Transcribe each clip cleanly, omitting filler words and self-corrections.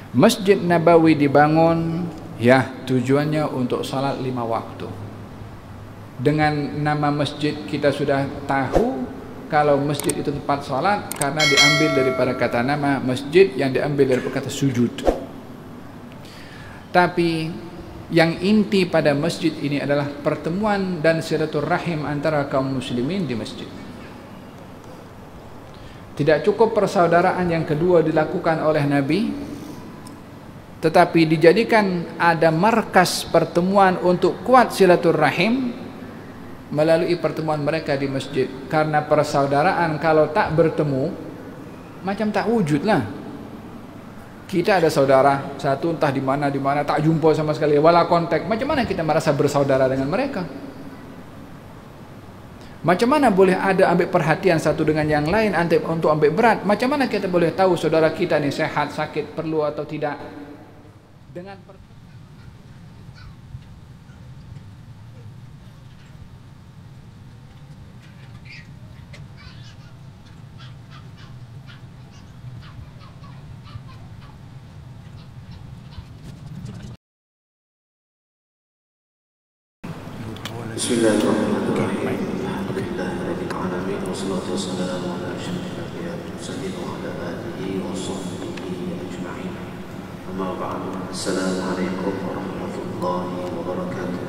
Masjid Nabawi dibangun ya tujuannya untuk salat 5 waktu. Dengan nama masjid kita sudah tahu kalau masjid itu tempat salat karena diambil daripada kata nama masjid yang diambil daripada kata sujud. Tapi yang inti pada masjid ini adalah pertemuan dan silaturahim antara kaum muslimin di masjid. Tidak cukup persaudaraan yang kedua dilakukan oleh Nabi, tetapi dijadikan ada markas pertemuan untuk kuat silaturahim melalui pertemuan mereka di masjid. Karena persaudaraan kalau tak bertemu macam tak wujud lah. Kita ada saudara satu entah di mana tak jumpa sama sekali, wala kontak. Macam mana kita merasa bersaudara dengan mereka? Macam mana boleh ada ambil perhatian satu dengan yang lain untuk ambil berat? Macam mana kita boleh tahu saudara kita ni sehat, sakit, perlu atau tidak? Dengan Bismillahirrahmanirrahim. Alhamdulillahirabbil alamin wassalatu wassalamu ala asyrafil anbiya'i wal mursalin wa ala alihi wa sahbihi ajma'in. Amma ba'du. Assalamualaikum warahmatullahi wabarakatuh.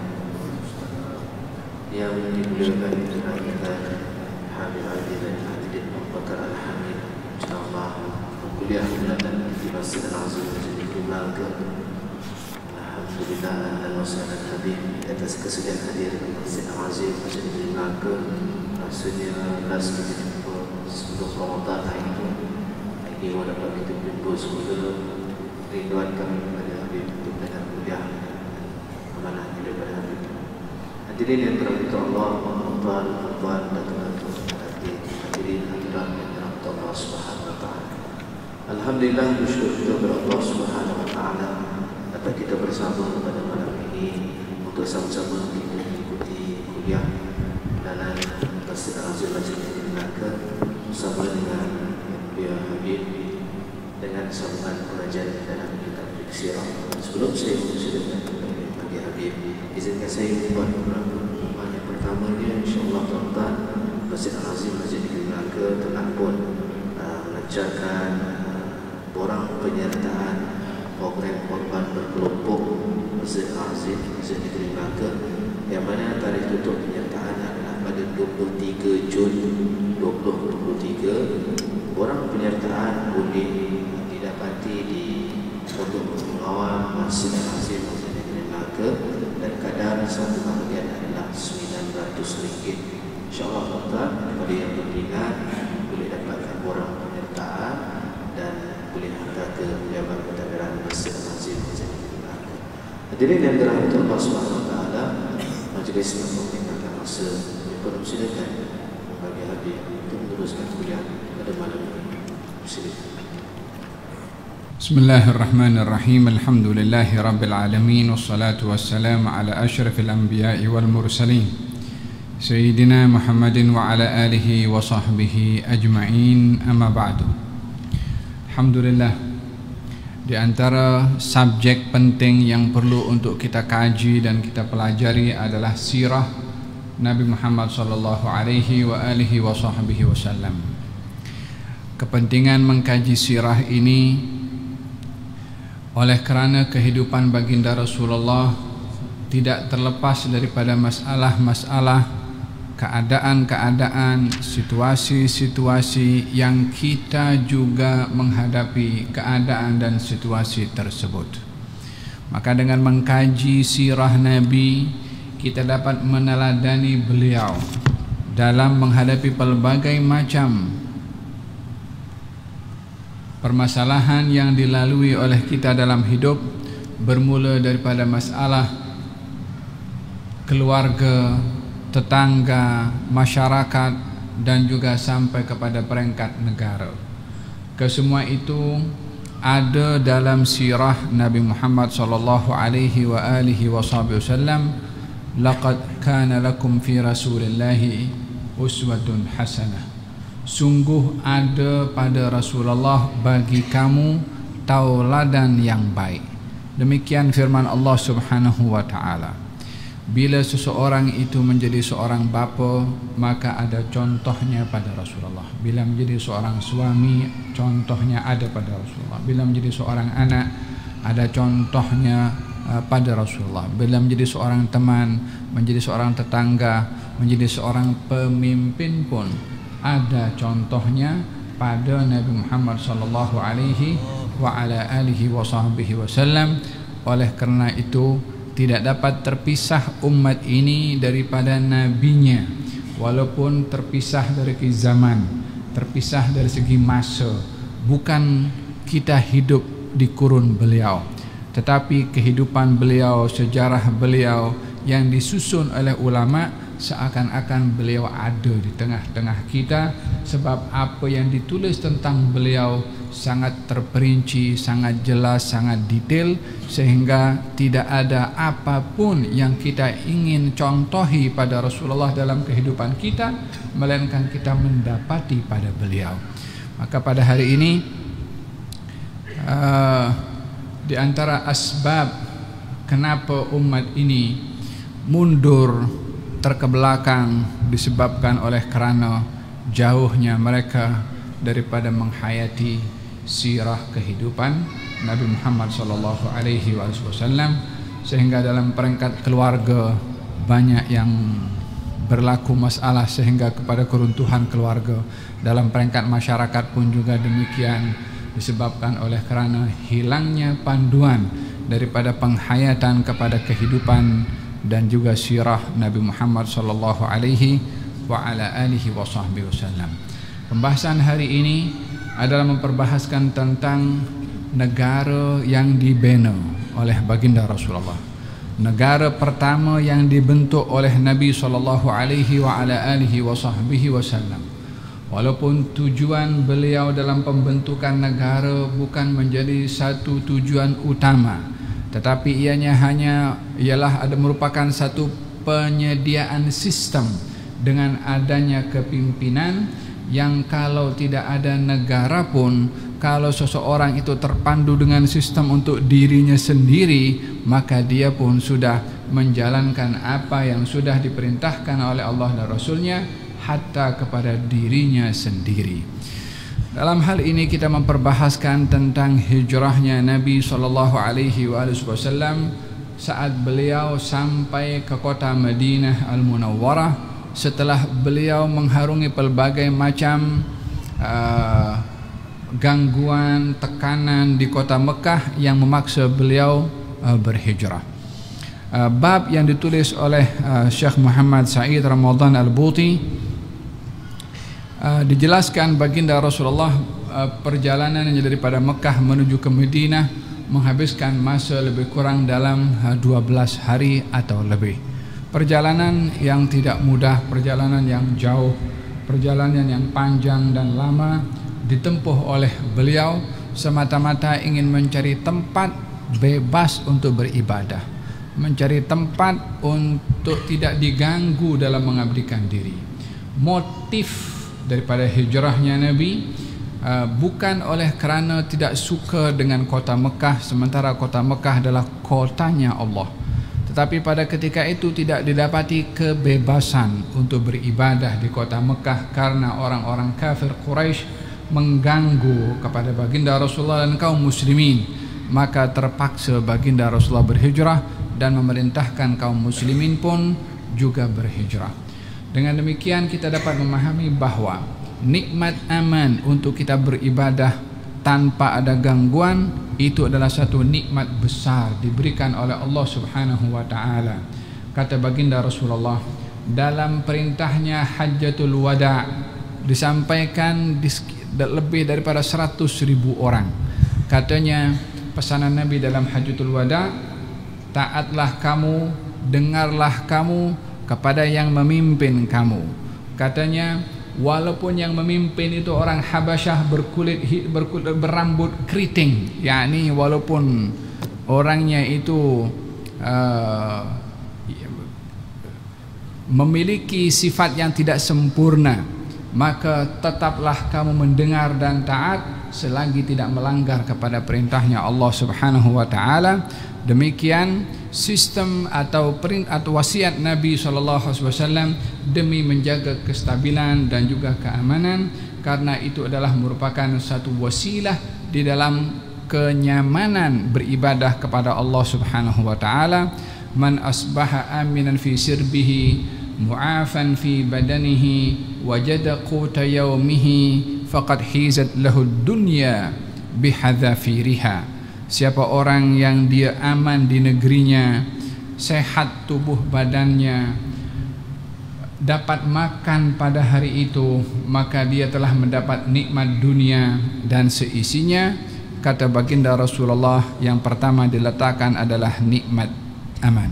Yang dimuliakan kita Habib dan hadirin Abu Bakar Al-Hamid, insyaallah kuliah dan di Masjid Al-Azim di Keluarga. Alhamdulillah dan wassalam Habib atas kesediaan hadir di Masjid Al-Azim Masjid Al-Naga. Rasanya last kita jumpa sebelum Ramadan hari ini dapat kita jumpa semula. Rinduan kami kepada Habib untuk mendengar kuliah amanah daripada Habib. Hadirin yang dirahmati Allah, tuan-tuan dan tuan-tuan hadirin hadirat yang dirahmati Allah Subhanahu wa taala. Alhamdulillah bersyukur kita kepada Allah Subhanahu wa taala dapat kita bersama pada malam ini untuk sama-sama kita mengikuti kuliah dalam Masjid Al-Azim Masjid Al-Naga bersama dengan Mulia Habib dengan sambungan pengajian dalam kitab Sirah. Sebelum saya mempersilakan bagi Habib, izinkan saya membuat beberapa pengumuman. Yang pertamanya, insyaAllah tuan-tuan, Masjid Al-Azim Masjid Al-Naga telah pun melancarkan borang penyertaan program korban berkelompok Masjid Al-Azim Masjid Negeri Melaka, yang mana tarikh tutup penyertaan adalah pada 23 Jun 2023. Borang penyertaan boleh didapati di Pondok Pengawal Masjid Al-Azim Masjid Negeri Melaka dan kadar satu bahagian adalah RM900. InsyaAllah tuan-tuan, kepada yang berminat boleh dapatkan borang penyertaan dan boleh hantar ke pejabat pentadbiran Masjid Al-Azim Masjid Negeri Melaka. Hadirin yang dirahmati Allah Subhanahu wa taala, majlis meninggalkan masa dipersilakan bagi Habib untuk meneruskan kuliah pada malam ini. Silakan. Bismillahirrahmanirrahim. Alhamdulillahi rabbil alamin wassalatu wassalamu ala asyrafil anbiya'i wal mursalin Sayyidina Muhammadin wa ala alihi wa sahbihi ajma'in, amma ba'du. Alhamdulillah, di antara subjek penting yang perlu untuk kita kaji dan kita pelajari adalah sirah Nabi Muhammad sallallahu alaihi wa alihi wa sahbihi wasallam. Kepentingan mengkaji sirah ini oleh kerana kehidupan baginda Rasulullah tidak terlepas daripada masalah-masalah, keadaan-keadaan, situasi-situasi yang kita juga menghadapi keadaan dan situasi tersebut. Maka dengan mengkaji sirah Nabi, kita dapat meneladani beliau dalam menghadapi pelbagai macam permasalahan yang dilalui oleh kita dalam hidup, bermula daripada masalah keluarga, tetangga, masyarakat dan juga sampai kepada peringkat negara. Kesemua itu ada dalam sirah Nabi Muhammad sallallahu alaihi wa alihi wasallam. Laqad kana lakum fi Rasulillahi uswatun hasanah. Sungguh ada pada Rasulullah bagi kamu tauladan yang baik. Demikian firman Allah Subhanahu wa taala. Bila seseorang itu menjadi seorang bapa, maka ada contohnya pada Rasulullah. Bila menjadi seorang suami, contohnya ada pada Rasulullah. Bila menjadi seorang anak, ada contohnya pada Rasulullah. Bila menjadi seorang teman, menjadi seorang tetangga, menjadi seorang pemimpin pun ada contohnya pada Nabi Muhammad sallallahu alaihi wa ala alihi wa sahbihi wasallam. Oleh kerana itu tidak dapat terpisah umat ini daripada nabinya, walaupun terpisah dari segi zaman, terpisah dari segi masa. Bukan kita hidup di kurun beliau, tetapi kehidupan beliau, sejarah beliau yang disusun oleh ulama seakan-akan beliau ada di tengah-tengah kita, sebab apa yang ditulis tentang beliau sangat terperinci, sangat jelas, sangat detail, sehingga tidak ada apapun yang kita ingin contohi pada Rasulullah dalam kehidupan kita, melainkan kita mendapati pada beliau. Maka pada hari ini di antara asbab kenapa umat ini mundur, terkebelakang, disebabkan oleh kerana jauhnya mereka daripada menghayati sirah kehidupan Nabi Muhammad sallallahu alaihi wasallam, sehingga dalam peringkat keluarga banyak yang berlaku masalah sehingga kepada keruntuhan keluarga. Dalam peringkat masyarakat pun juga demikian, disebabkan oleh kerana hilangnya panduan daripada penghayatan kepada kehidupan dan juga sirah Nabi Muhammad sallallahu alaihi wa ala alihi wasallam. Pembahasan hari ini adalah memperbahaskan tentang negara yang dibina oleh baginda Rasulullah. Negara pertama yang dibentuk oleh Nabi sallallahu alaihi wa ala alihi wasallam. Walaupun tujuan beliau dalam pembentukan negara bukan menjadi satu tujuan utama, tetapi ianya ialah merupakan satu penyediaan sistem dengan adanya kepimpinan yang kalau tidak ada negara pun, kalau seseorang itu terpandu dengan sistem untuk dirinya sendiri, maka dia pun sudah menjalankan apa yang sudah diperintahkan oleh Allah dan Rasulnya, hatta kepada dirinya sendiri. Dalam hal ini kita memperbahaskan tentang hijrahnya Nabi SAW saat beliau sampai ke kota Madinah Al-Munawwarah setelah beliau mengharungi pelbagai macam gangguan, tekanan di kota Mekah yang memaksa beliau berhijrah. Bab yang ditulis oleh Syekh Muhammad Said Ramadan Al-Buti dijelaskan baginda Rasulullah perjalanannya daripada Mekah menuju ke Madinah menghabiskan masa lebih kurang dalam 12 hari atau lebih. Perjalanan yang tidak mudah, perjalanan yang jauh, perjalanan yang panjang dan lama ditempuh oleh beliau semata-mata ingin mencari tempat bebas untuk beribadah, mencari tempat untuk tidak diganggu dalam mengabdikan diri. Motif daripada hijrahnya Nabi bukan oleh kerana tidak suka dengan kota Mekah, sementara kota Mekah adalah kotanya Allah, tetapi pada ketika itu tidak didapati kebebasan untuk beribadah di kota Mekah karena orang-orang kafir Quraisy mengganggu kepada baginda Rasulullah dan kaum muslimin. Maka terpaksa baginda Rasulullah berhijrah dan memerintahkan kaum muslimin pun juga berhijrah. Dengan demikian kita dapat memahami bahawa nikmat aman untuk kita beribadah tanpa ada gangguan itu adalah satu nikmat besar diberikan oleh Allah Subhanahu wa taala. Kata baginda Rasulullah dalam perintahnya Hajjatul Wada disampaikan lebih daripada 100.000 orang. Katanya pesanan Nabi dalam Hajjatul Wada, taatlah kamu, dengarlah kamu kepada yang memimpin kamu. Katanya walaupun yang memimpin itu orang Habasyah berambut keriting, yakni walaupun orangnya itu memiliki sifat yang tidak sempurna, maka tetaplah kamu mendengar dan taat selagi tidak melanggar kepada perintahnya Allah Subhanahu wa taala. Demikian sistem atau wasiat Nabi SAW demi menjaga kestabilan dan juga keamanan, karena itu adalah merupakan satu wasilah di dalam kenyamanan beribadah kepada Allah Subhanahu wa taala. Man asbaha aminan fi sirbihi mu'afan fi badanihi wajada quta yaumihi faqad hizat lahu dunya bihadzafiriha. Siapa orang yang dia aman di negerinya, sehat tubuh badannya, dapat makan pada hari itu, maka dia telah mendapat nikmat dunia dan seisinya. Kata baginda Rasulullah, yang pertama diletakkan adalah nikmat aman.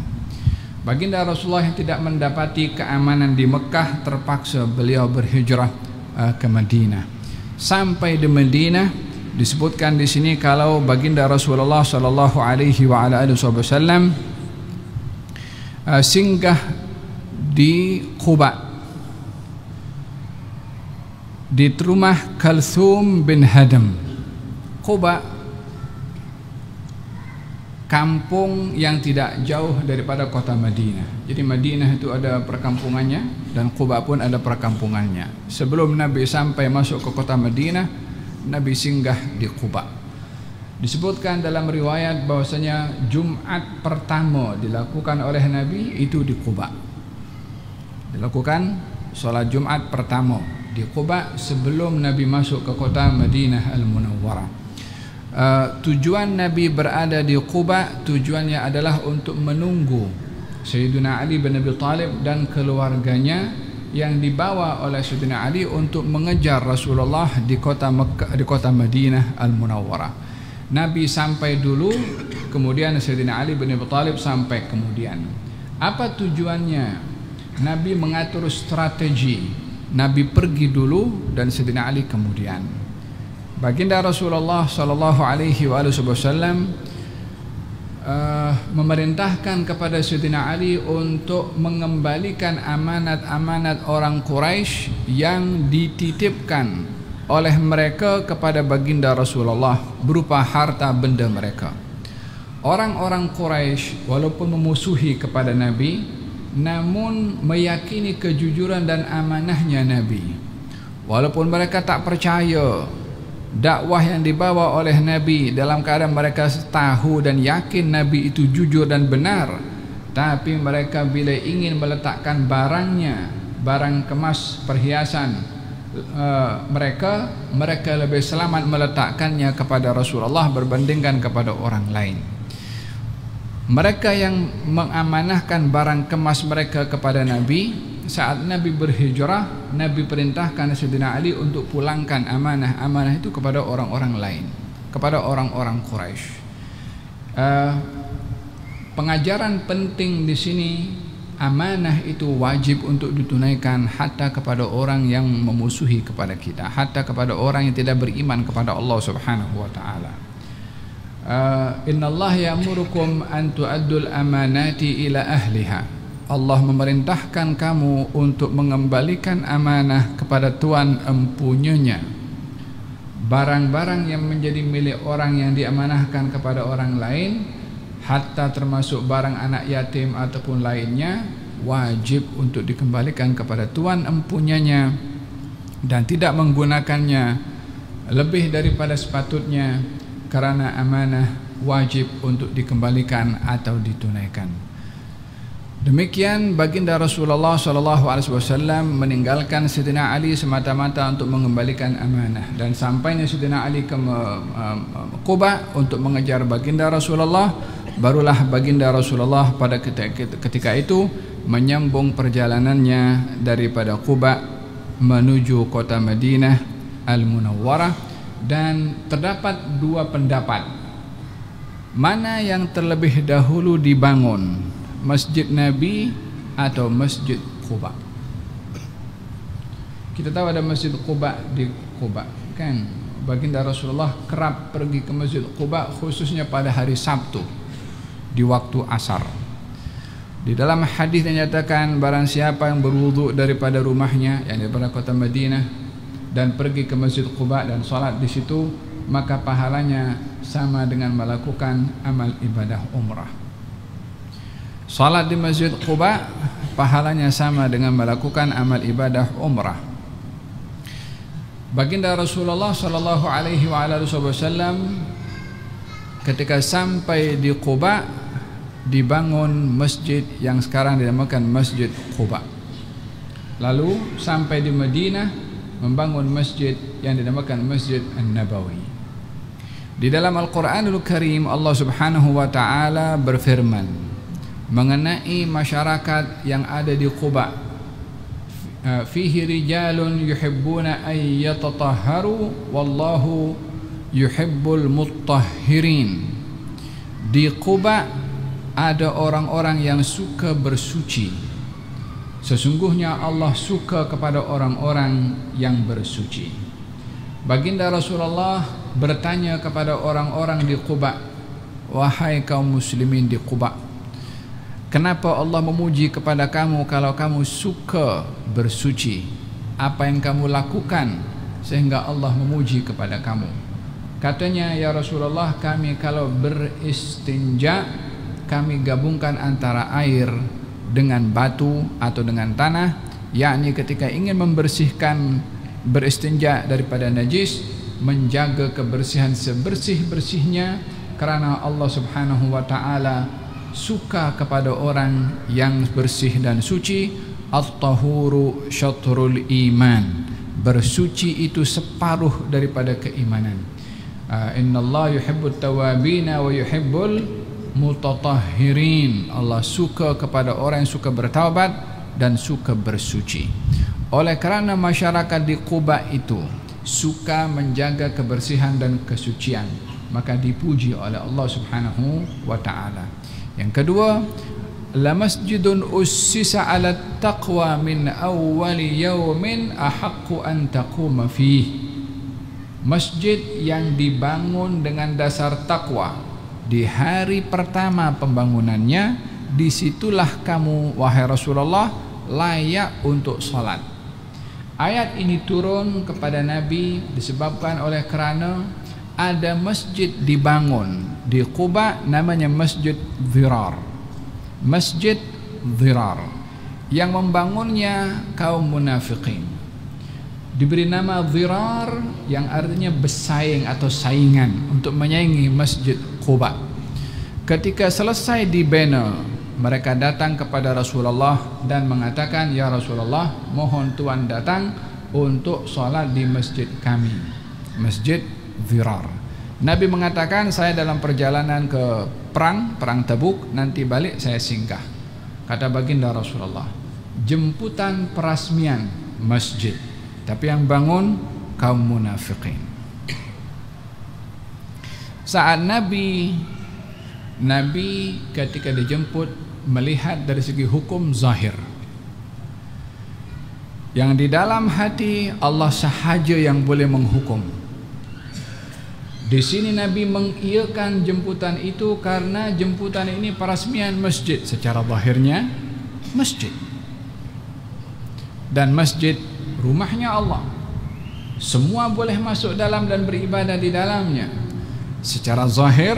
Baginda Rasulullah yang tidak mendapati keamanan di Mekah, terpaksa beliau berhijrah ke Madinah. Sampai di Madinah, disebutkan di sini kalau baginda Rasulullah sallallahu alaihi wa ala alihi wasallam singgah di Quba, di rumah Kalthum bin Hadam. Quba kampung yang tidak jauh daripada kota Madinah. Jadi Madinah itu ada perkampungannya dan Quba pun ada perkampungannya. Sebelum Nabi sampai masuk ke kota Madinah, Nabi singgah di Quba. Disebutkan dalam riwayat bahwasanya Jumat pertama dilakukan oleh Nabi itu di Quba. Dilakukan sholat Jumat pertama di Quba sebelum Nabi masuk ke kota Madinah Al-Munawwarah. Tujuan Nabi berada di Quba, tujuannya adalah untuk menunggu Sayyidina Ali bin Abi Thalib dan keluarganya yang dibawa oleh Sayyidina Ali untuk mengejar Rasulullah di kota Mekah, di kota Madinah Al-Munawwarah. Nabi sampai dulu, kemudian Sayyidina Ali bin Abi Thalib sampai kemudian. Apa tujuannya? Nabi mengatur strategi. Nabi pergi dulu dan Sayyidina Ali kemudian. Baginda Rasulullah sallallahu alaihi wasallam memerintahkan kepada Sayyidina Ali untuk mengembalikan amanat-amanat orang Quraisy yang dititipkan oleh mereka kepada baginda Rasulullah berupa harta benda mereka. Orang-orang Quraisy walaupun memusuhi kepada Nabi, namun meyakini kejujuran dan amanahnya Nabi. Walaupun mereka tak percaya dakwah yang dibawa oleh Nabi, dalam keadaan mereka tahu dan yakin Nabi itu jujur dan benar, tapi mereka bila ingin meletakkan barangnya, barang kemas perhiasan mereka lebih selamat meletakkannya kepada Rasulullah berbandingkan kepada orang lain. Mereka yang mengamanahkan barang kemas mereka kepada Nabi, saat Nabi berhijrah, Nabi perintahkan Sayyidina Ali untuk pulangkan amanah-amanah itu kepada orang-orang lain, kepada orang-orang Quraisy. Pengajaran penting di sini, amanah itu wajib untuk ditunaikan hatta kepada orang yang memusuhi kepada kita, hatta kepada orang yang tidak beriman kepada Allah Subhanahu wa taala. Innallaha ya'murukum an tu'addul amanati ila ahliha. Allah memerintahkan kamu untuk mengembalikan amanah kepada tuan empunyanya. Barang-barang yang menjadi milik orang yang diamanahkan kepada orang lain, hatta termasuk barang anak yatim ataupun lainnya, wajib untuk dikembalikan kepada tuan empunyanya dan tidak menggunakannya lebih daripada sepatutnya, karena amanah wajib untuk dikembalikan atau ditunaikan. Demikian baginda Rasulullah SAW meninggalkan Sayyidina Ali semata-mata untuk mengembalikan amanah, dan sampainya Sayyidina Ali ke Quba untuk mengejar baginda Rasulullah, barulah baginda Rasulullah pada ketika itu menyambung perjalanannya daripada Quba menuju kota Madinah Al-Munawwarah. Dan terdapat dua pendapat, mana yang terlebih dahulu dibangun, Masjid Nabi atau Masjid Quba. Kita tahu ada Masjid Quba di Quba, kan? Baginda Rasulullah kerap pergi ke Masjid Quba khususnya pada hari Sabtu di waktu asar. Di dalam hadis dinyatakan barang siapa yang berwudu daripada rumahnya, yang daripada kota Madinah, dan pergi ke Masjid Quba dan salat di situ, maka pahalanya sama dengan melakukan amal ibadah umrah. Salat di Masjid Quba pahalanya sama dengan melakukan amal ibadah umrah. Baginda Rasulullah sallallahu alaihi wasallam ketika sampai di Quba dibangun masjid yang sekarang dinamakan Masjid Quba. Lalu sampai di Madinah membangun masjid yang dinamakan Masjid An-Nabawi. Di dalam Al-Qur'anul Karim Allah Subhanahu wa taala berfirman mengenai masyarakat yang ada di Quba, fihi rijalun yuhibbuna ay yatatahharu wallahu yuhibbul mutahhirin. Di Quba ada orang-orang yang suka bersuci. Sesungguhnya Allah suka kepada orang-orang yang bersuci. Baginda Rasulullah bertanya kepada orang-orang di Quba, wahai kaum muslimin di Quba, kenapa Allah memuji kepada kamu kalau kamu suka bersuci? Apa yang kamu lakukan sehingga Allah memuji kepada kamu? Katanya, ya Rasulullah, kami kalau beristinja kami gabungkan antara air dengan batu atau dengan tanah, yakni ketika ingin membersihkan beristinja daripada najis, menjaga kebersihan sebersih-bersihnya, karena Allah Subhanahu wa taala suka kepada orang yang bersih dan suci. At-tahuru syatrul iman, bersuci itu separuh daripada keimanan. Innallaha yuhibbut tawabina wa yuhibbul mutatahhirin. Allah suka kepada orang yang suka bertaubat dan suka bersuci. Oleh kerana masyarakat di Quba itu suka menjaga kebersihan dan kesucian, maka dipuji oleh Allah Subhanahu wa taala. Yang kedua, la masjidun ussisa 'ala taqwa min awwali yaumin ahaqqu an taquma fihi. Masjid yang dibangun dengan dasar takwa di hari pertama pembangunannya, disitulah kamu wahai Rasulullah layak untuk salat. Ayat ini turun kepada Nabi disebabkan oleh kerana ada masjid dibangun di Quba namanya Masjid Dhirar. Masjid Dhirar yang membangunnya kaum munafiqin. Diberi nama Dhirar yang artinya bersaing atau saingan untuk menyaingi Masjid Quba. Ketika selesai dibina, mereka datang kepada Rasulullah dan mengatakan, ya Rasulullah, mohon Tuhan datang untuk solat di masjid kami, Masjid Dhirar. Nabi mengatakan, saya dalam perjalanan ke perang Tabuk, nanti balik saya singgah. Kata baginda Rasulullah, jemputan perasmian masjid, tapi yang bangun kaum munafiqin. Saat Nabi ketika dijemput melihat dari segi hukum zahir, yang di dalam hati Allah sahaja yang boleh menghukum. Di sini Nabi mengiyakan jemputan itu karena jemputan ini perasmian masjid, secara zahirnya masjid, dan masjid rumahnya Allah, semua boleh masuk dalam dan beribadah di dalamnya. Secara zahir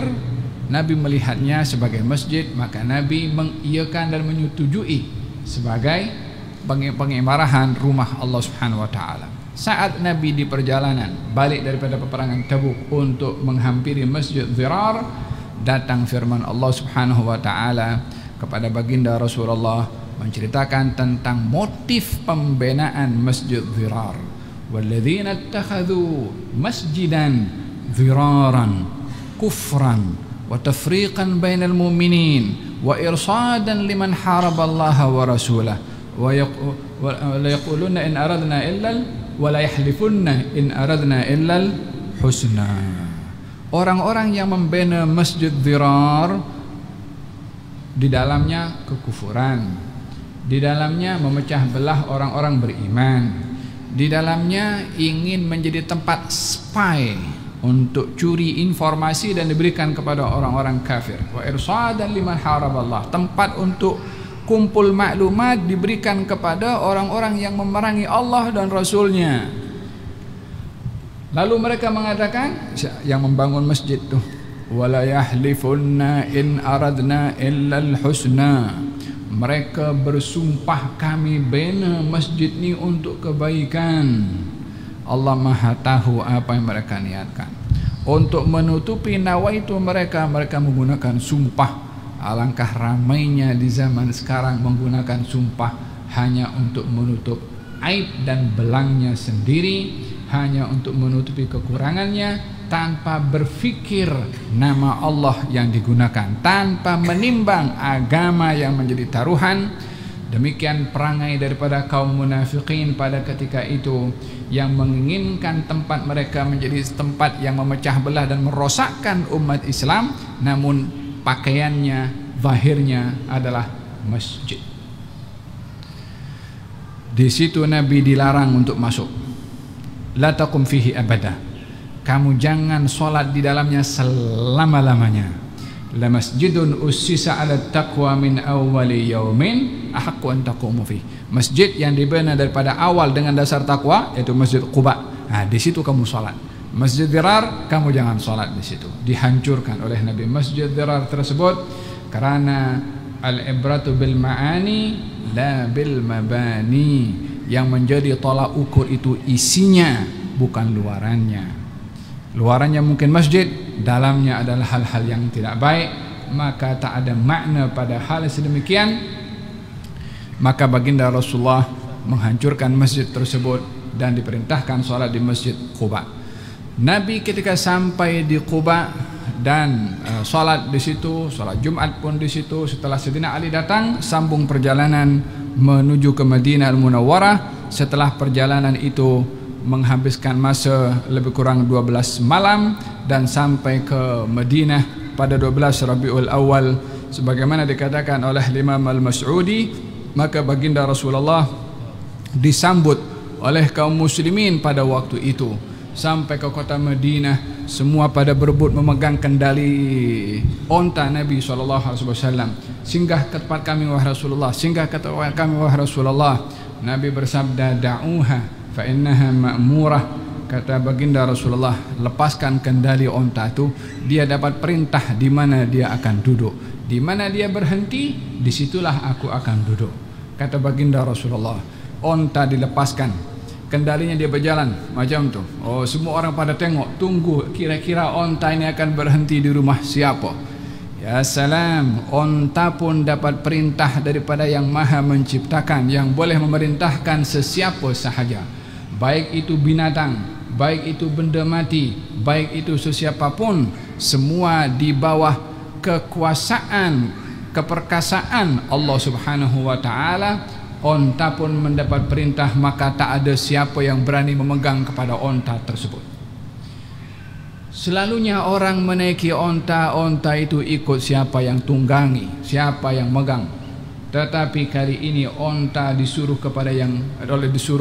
Nabi melihatnya sebagai masjid, maka Nabi mengiyakan dan menyetujui sebagai pengimarahan rumah Allah Subhanahu wa taala. Saat Nabi di perjalanan balik daripada peperangan Tabuk untuk menghampiri Masjid Dhirar, datang firman Allah Subhanahu wa taala kepada baginda Rasulullah menceritakan tentang motif pembinaan Masjid Dhirar. Walladzina ittakhadhu masjidan dhiraran kufran wa tafriqan bainal mu'minin wa irsadan liman haraballaha wa rasulahu wa yaquluna in aradna illa wa la yahlifunna in aradna illa husna. Orang-orang yang membina Masjid Dhirar, di dalamnya kekufuran, di dalamnya memecah belah orang-orang beriman, di dalamnya ingin menjadi tempat spy untuk curi informasi dan diberikan kepada orang-orang kafir. Wa irsadan liman haraballah, tempat untuk kumpul maklumat diberikan kepada orang-orang yang memerangi Allah dan Rasulnya. Lalu mereka mengatakan, yang membangun masjid tuh, wala yahlifunna in aradna illal husna. Mereka bersumpah kami bina masjid ni untuk kebaikan. Allah Maha tahu apa yang mereka niatkan. Untuk menutupi nawaitu mereka menggunakan sumpah. Alangkah ramainya di zaman sekarang menggunakan sumpah hanya untuk menutup aib dan belangnya sendiri, hanya untuk menutupi kekurangannya, tanpa berfikir nama Allah yang digunakan, tanpa menimbang agama yang menjadi taruhan. Demikian perangai daripada kaum munafikin pada ketika itu, yang menginginkan tempat mereka menjadi tempat yang memecah belah dan merosakkan umat Islam, namun pakaiannya, zahirnya adalah masjid. Di situ Nabi dilarang untuk masuk. La taqum fihi abada. Kamu jangan solat di dalamnya selama-lamanya. La masjidun ussisa ala taqwa min awwali yaumin ahaqqu an taqumu fihi. Masjid yang dibina daripada awal dengan dasar takwa, yaitu Masjid Quba. Nah, di situ kamu solat. Masjid Dirar kamu jangan sholat di situ. Dihancurkan oleh Nabi Masjid Dirar tersebut karena al-ibratu bil ma'ani la bil mabani. Yang menjadi tolak ukur itu isinya, bukan luarannya. Luarannya mungkin masjid, dalamnya adalah hal-hal yang tidak baik, maka tak ada makna pada hal sedemikian. Maka baginda Rasulullah menghancurkan masjid tersebut dan diperintahkan sholat di Masjid Quba. Nabi ketika sampai di Quba dan sholat di situ, sholat Jumat pun di situ. Setelah Sayyidina Ali datang, sambung perjalanan menuju ke Madinah Al-Munawwarah. Setelah perjalanan itu menghabiskan masa lebih kurang 12 malam dan sampai ke Madinah pada 12 Rabiul Awal sebagaimana dikatakan oleh Imam Al-Mas'udi. Maka baginda Rasulullah disambut oleh kaum muslimin pada waktu itu. Sampai ke kota Madinah, semua pada berebut memegang kendali onta Nabi SAW. Singgah ke tempat kami wahai Rasulullah, singgah ke tempat kami wahai Rasulullah. Nabi bersabda, da'uha fa innaha ma'murah. Kata baginda Rasulullah, lepaskan kendali onta itu. Dia dapat perintah di mana dia akan duduk, di mana dia berhenti, disitulah aku akan duduk. Kata baginda Rasulullah. Onta dilepaskan, kendalinya dia berjalan macam tu. Oh, semua orang pada tengok, tunggu kira-kira onta ini akan berhenti di rumah siapa. Ya salam, onta pun dapat perintah daripada yang maha menciptakan, yang boleh memerintahkan sesiapa sahaja, baik itu binatang, baik itu benda mati, baik itu sesiapapun, semua di bawah kekuasaan, keperkasaan Allah Subhanahu wa taala. Onta pun mendapat perintah, maka tak ada siapa yang berani memegang kepada onta tersebut. Selalunya orang menaiki onta, onta itu ikut siapa yang tunggangi, siapa yang megang. Tetapi kali ini onta disuruh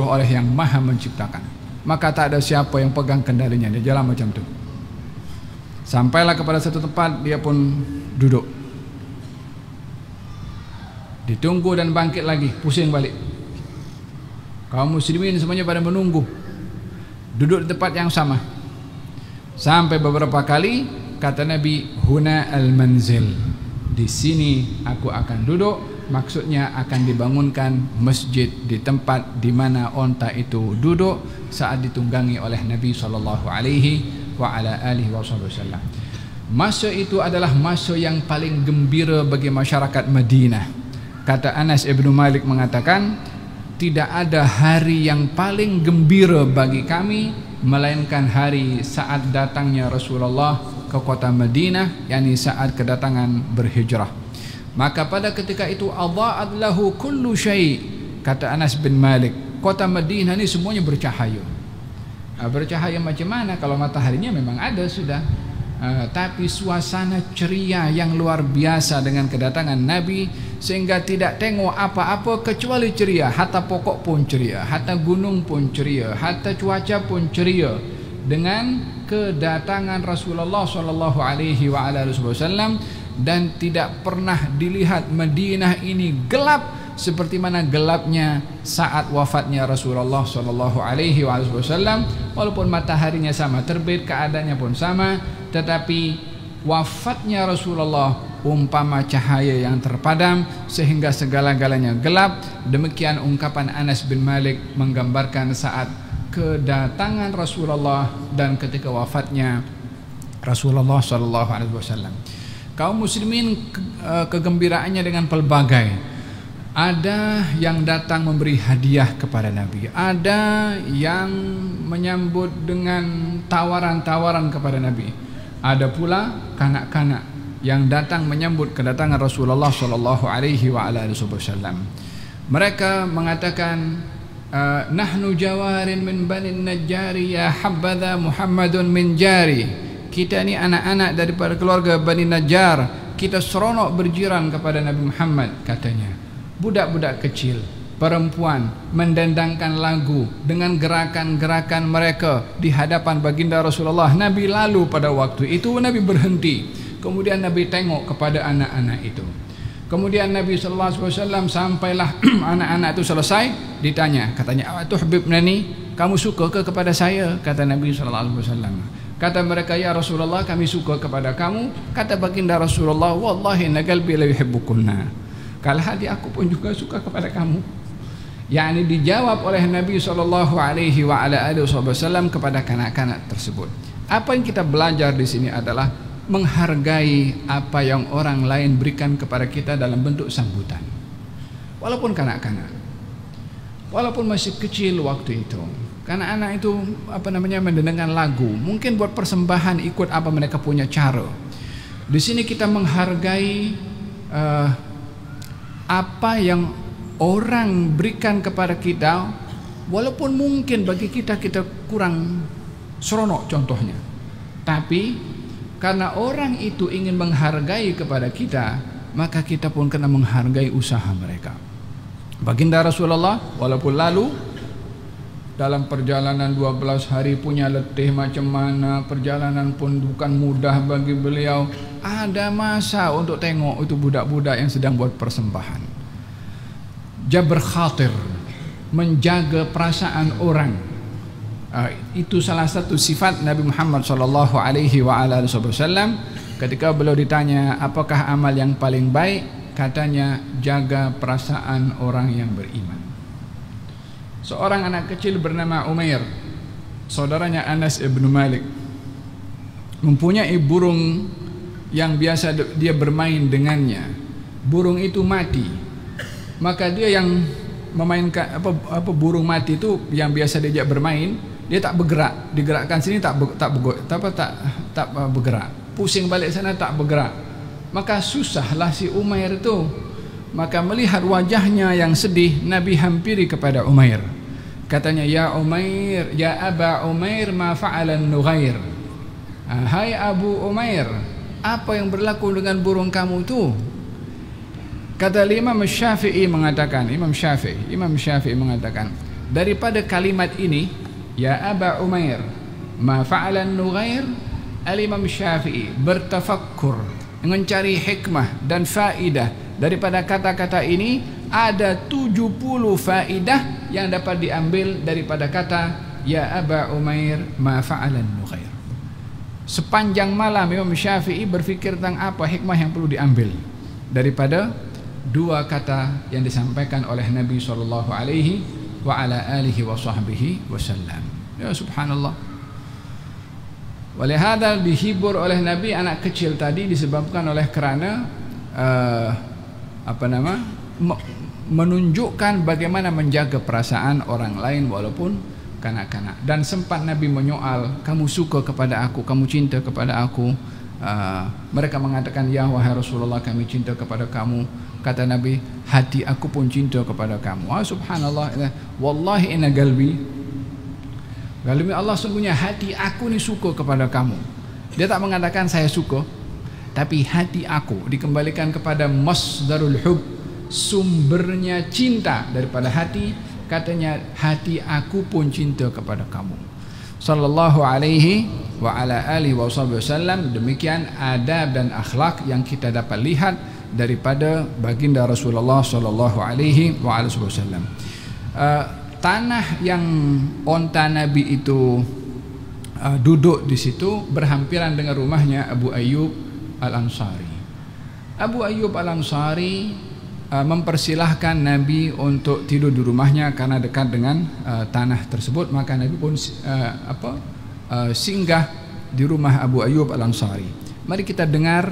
oleh yang maha menciptakan, maka tak ada siapa yang pegang kendalinya, dia jalan macam tu. Sampailah kepada satu tempat, dia pun duduk. Ditunggu dan bangkit lagi, pusing balik. Kaum muslimin semuanya pada menunggu, duduk di tempat yang sama. Sampai beberapa kali kata Nabi, huna al-manzil, di sini aku akan duduk. Maksudnya akan dibangunkan masjid di tempat di mana onta itu duduk saat ditunggangi oleh Nabi SAW. Masa itu adalah masa yang paling gembira bagi masyarakat Madinah. Kata Anas ibn Malik mengatakan, tidak ada hari yang paling gembira bagi kami melainkan hari saat datangnya Rasulullah ke kota Madinah, yakni saat kedatangan berhijrah. Maka pada ketika itu adha'at lahu kullu syai'. Kata Anas bin Malik, kota Madinah ini semuanya bercahaya. Bercahaya macam mana? Kalau mataharinya memang ada sudah. Tapi suasana ceria yang luar biasa dengan kedatangan Nabi, sehingga tidak tengok apa-apa kecuali ceria. Hatta pokok pun ceria, hatta gunung pun ceria, hatta cuaca pun ceria dengan kedatangan Rasulullah SAW. dan tidak pernah dilihat Madinah ini gelap seperti mana gelapnya saat wafatnya Rasulullah sallallahu alaihi wasallam. Walaupun mataharinya sama terbit, keadaannya pun sama, tetapi wafatnya Rasulullah umpama cahaya yang terpadam sehingga segala-galanya gelap. Demikian ungkapan Anas bin Malik menggambarkan saat kedatangan Rasulullah dan ketika wafatnya Rasulullah sallallahu alaihi wasallam. Kaum muslimin kegembiraannya dengan pelbagai. Ada yang datang memberi hadiah kepada Nabi, ada yang menyambut dengan tawaran-tawaran kepada Nabi, ada pula kanak-kanak yang datang menyambut kedatangan Rasulullah sallallahu alaihi wasallam. Mereka mengatakan, nahnu jawarin min bani Najjari ya habadha Muhammadun min jari. Kita ni anak-anak daripada keluarga Bani Najjar, kita seronok berjiran kepada Nabi Muhammad, katanya. Budak-budak kecil, perempuan mendendangkan lagu dengan gerakan-gerakan mereka di hadapan baginda Rasulullah. Nabi lalu pada waktu itu, Nabi berhenti. Kemudian Nabi tengok kepada anak-anak itu. Kemudian Nabi sallallahu alaihi wasallam sampailah anak-anak itu selesai, ditanya, katanya, "Tuhibnani? Kamu suka ke kepada saya?" Kata Nabi sallallahu alaihi wasallam. Kata mereka, "Ya Rasulullah, kami suka kepada kamu." Kata baginda Rasulullah, "Wallahi inna qalbi la yuhibbukunna." Kalau hati aku pun juga suka kepada kamu. Yani dijawab oleh Nabi sallallahu alaihi wasallam kepada kanak-kanak tersebut. Apa yang kita belajar di sini adalah menghargai apa yang orang lain berikan kepada kita dalam bentuk sambutan. Walaupun kanak-kanak, walaupun masih kecil waktu itu, anak-anak itu mendengarkan lagu, mungkin buat persembahan ikut apa mereka punya cara. Di sini kita menghargai apa yang orang berikan kepada kita, walaupun mungkin bagi kita kurang seronok contohnya, tapi karena orang itu ingin menghargai kepada kita, maka kita pun kena menghargai usaha mereka. Baginda Rasulullah walaupun lalu dalam perjalanan 12 hari punya letih macam mana, perjalanan pun bukan mudah bagi beliau, ada masa untuk tengok itu budak-budak yang sedang buat persembahan. Jabr khatir, menjaga perasaan orang. Itu salah satu sifat Nabi Muhammad sallallahu alaihi wasallam. Ketika beliau ditanya apakah amal yang paling baik, katanya jaga perasaan orang yang beriman. Seorang anak kecil bernama Umair, saudaranya Anas bin Malik, mempunyai burung yang biasa dia bermain dengannya. Burung itu mati, maka dia yang memainkan burung mati itu yang biasa diajak bermain, dia tak bergerak, digerakkan sini tak bergerak, pusing balik sana tak bergerak. Maka susahlah si Umair itu. Maka melihat wajahnya yang sedih, Nabi hampiri kepada Umair. Katanya, "Ya Umair, ya Aba Umair, ma fa'alan nughair." Hai Abu Umair, apa yang berlaku dengan burung kamu itu? Kata Imam Syafi'i mengatakan, daripada kalimat ini, ya Aba Umair, ma fa'alan nughair, Al-Imam Syafi'i bertafakkur, mencari hikmah dan faidah daripada kata-kata ini. Ada 70 faidah yang dapat diambil daripada kata ya Aba Umair ma fa'alan nughair. Sepanjang malam Imam Syafi'i berfikir tentang apa hikmah yang perlu diambil daripada dua kata yang disampaikan oleh Nabi sallallahu alaihi wa ala alihi wa sahbihi wasallam. Ya subhanallah. Walihada dihibur oleh Nabi anak kecil tadi disebabkan oleh kerana menunjukkan bagaimana menjaga perasaan orang lain walaupun kanak-kanak. Dan sempat Nabi menyoal, kamu suka kepada aku, kamu cinta kepada aku? Mereka mengatakan, ya wahai Rasulullah, kami cinta kepada kamu. Kata Nabi, hati aku pun cinta kepada kamu. Subhanallah, wallahi inna galbi Allah, sungguhnya hati aku ni suka kepada kamu. Dia tak mengatakan saya suka, tapi hati aku dikembalikan kepada masdarul hub, sumbernya cinta daripada hati. Katanya, hati aku pun cinta kepada kamu. Sallallahu alaihi wa ala alihi wasallam. Demikian adab dan akhlak yang kita dapat lihat daripada baginda Rasulullah sallallahu alaihi wasallam. Tanah yang onta Nabi itu duduk di situ berhampiran dengan rumahnya Abu Ayyub Al-Ansari. Abu Ayyub Al-Ansari mempersilahkan Nabi untuk tidur di rumahnya karena dekat dengan tanah tersebut. Maka Nabi pun singgah di rumah Abu Ayyub Al-Ansari. Mari kita dengar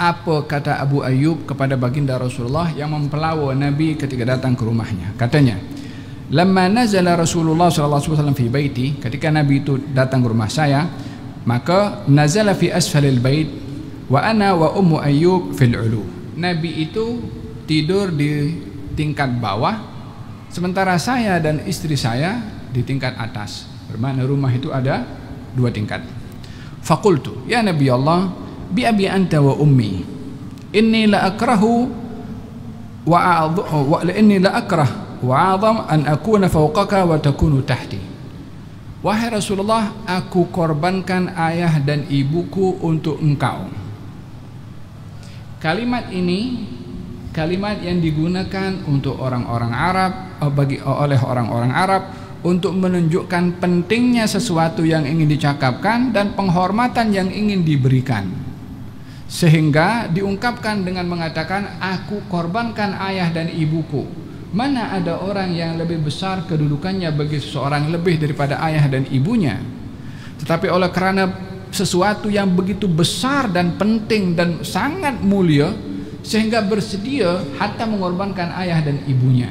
apa kata Abu Ayyub kepada baginda Rasulullah yang mempelawa Nabi ketika datang ke rumahnya. Katanya, lamma nazala Rasulullah sallallahu alaihi wasallam fi baiti, ketika Nabi itu datang ke rumah saya, maka nazala fi asfalil bait wa ana wa ummu Ayyub fil ulu. Nabi itu tidur di tingkat bawah, sementara saya dan istri saya di tingkat atas. Bermakna rumah itu ada 2 tingkat. Faqultu, ya Nabi Allah, bi abi anta wa ummi, inni la akrahu wa inni la akrah wa'adham an akuna fawqaka wa takunu tahti. Wahai Rasulullah, aku korbankan ayah dan ibuku untuk engkau. Kalimat ini kalimat yang digunakan untuk orang-orang Arab, oleh orang-orang Arab untuk menunjukkan pentingnya sesuatu yang ingin dicakapkan dan penghormatan yang ingin diberikan. Sehingga diungkapkan dengan mengatakan, aku korbankan ayah dan ibuku. Mana ada orang yang lebih besar kedudukannya bagi seseorang lebih daripada ayah dan ibunya. Tetapi oleh karena sesuatu yang begitu besar dan penting dan sangat mulia, sehingga bersedia hatta mengorbankan ayah dan ibunya.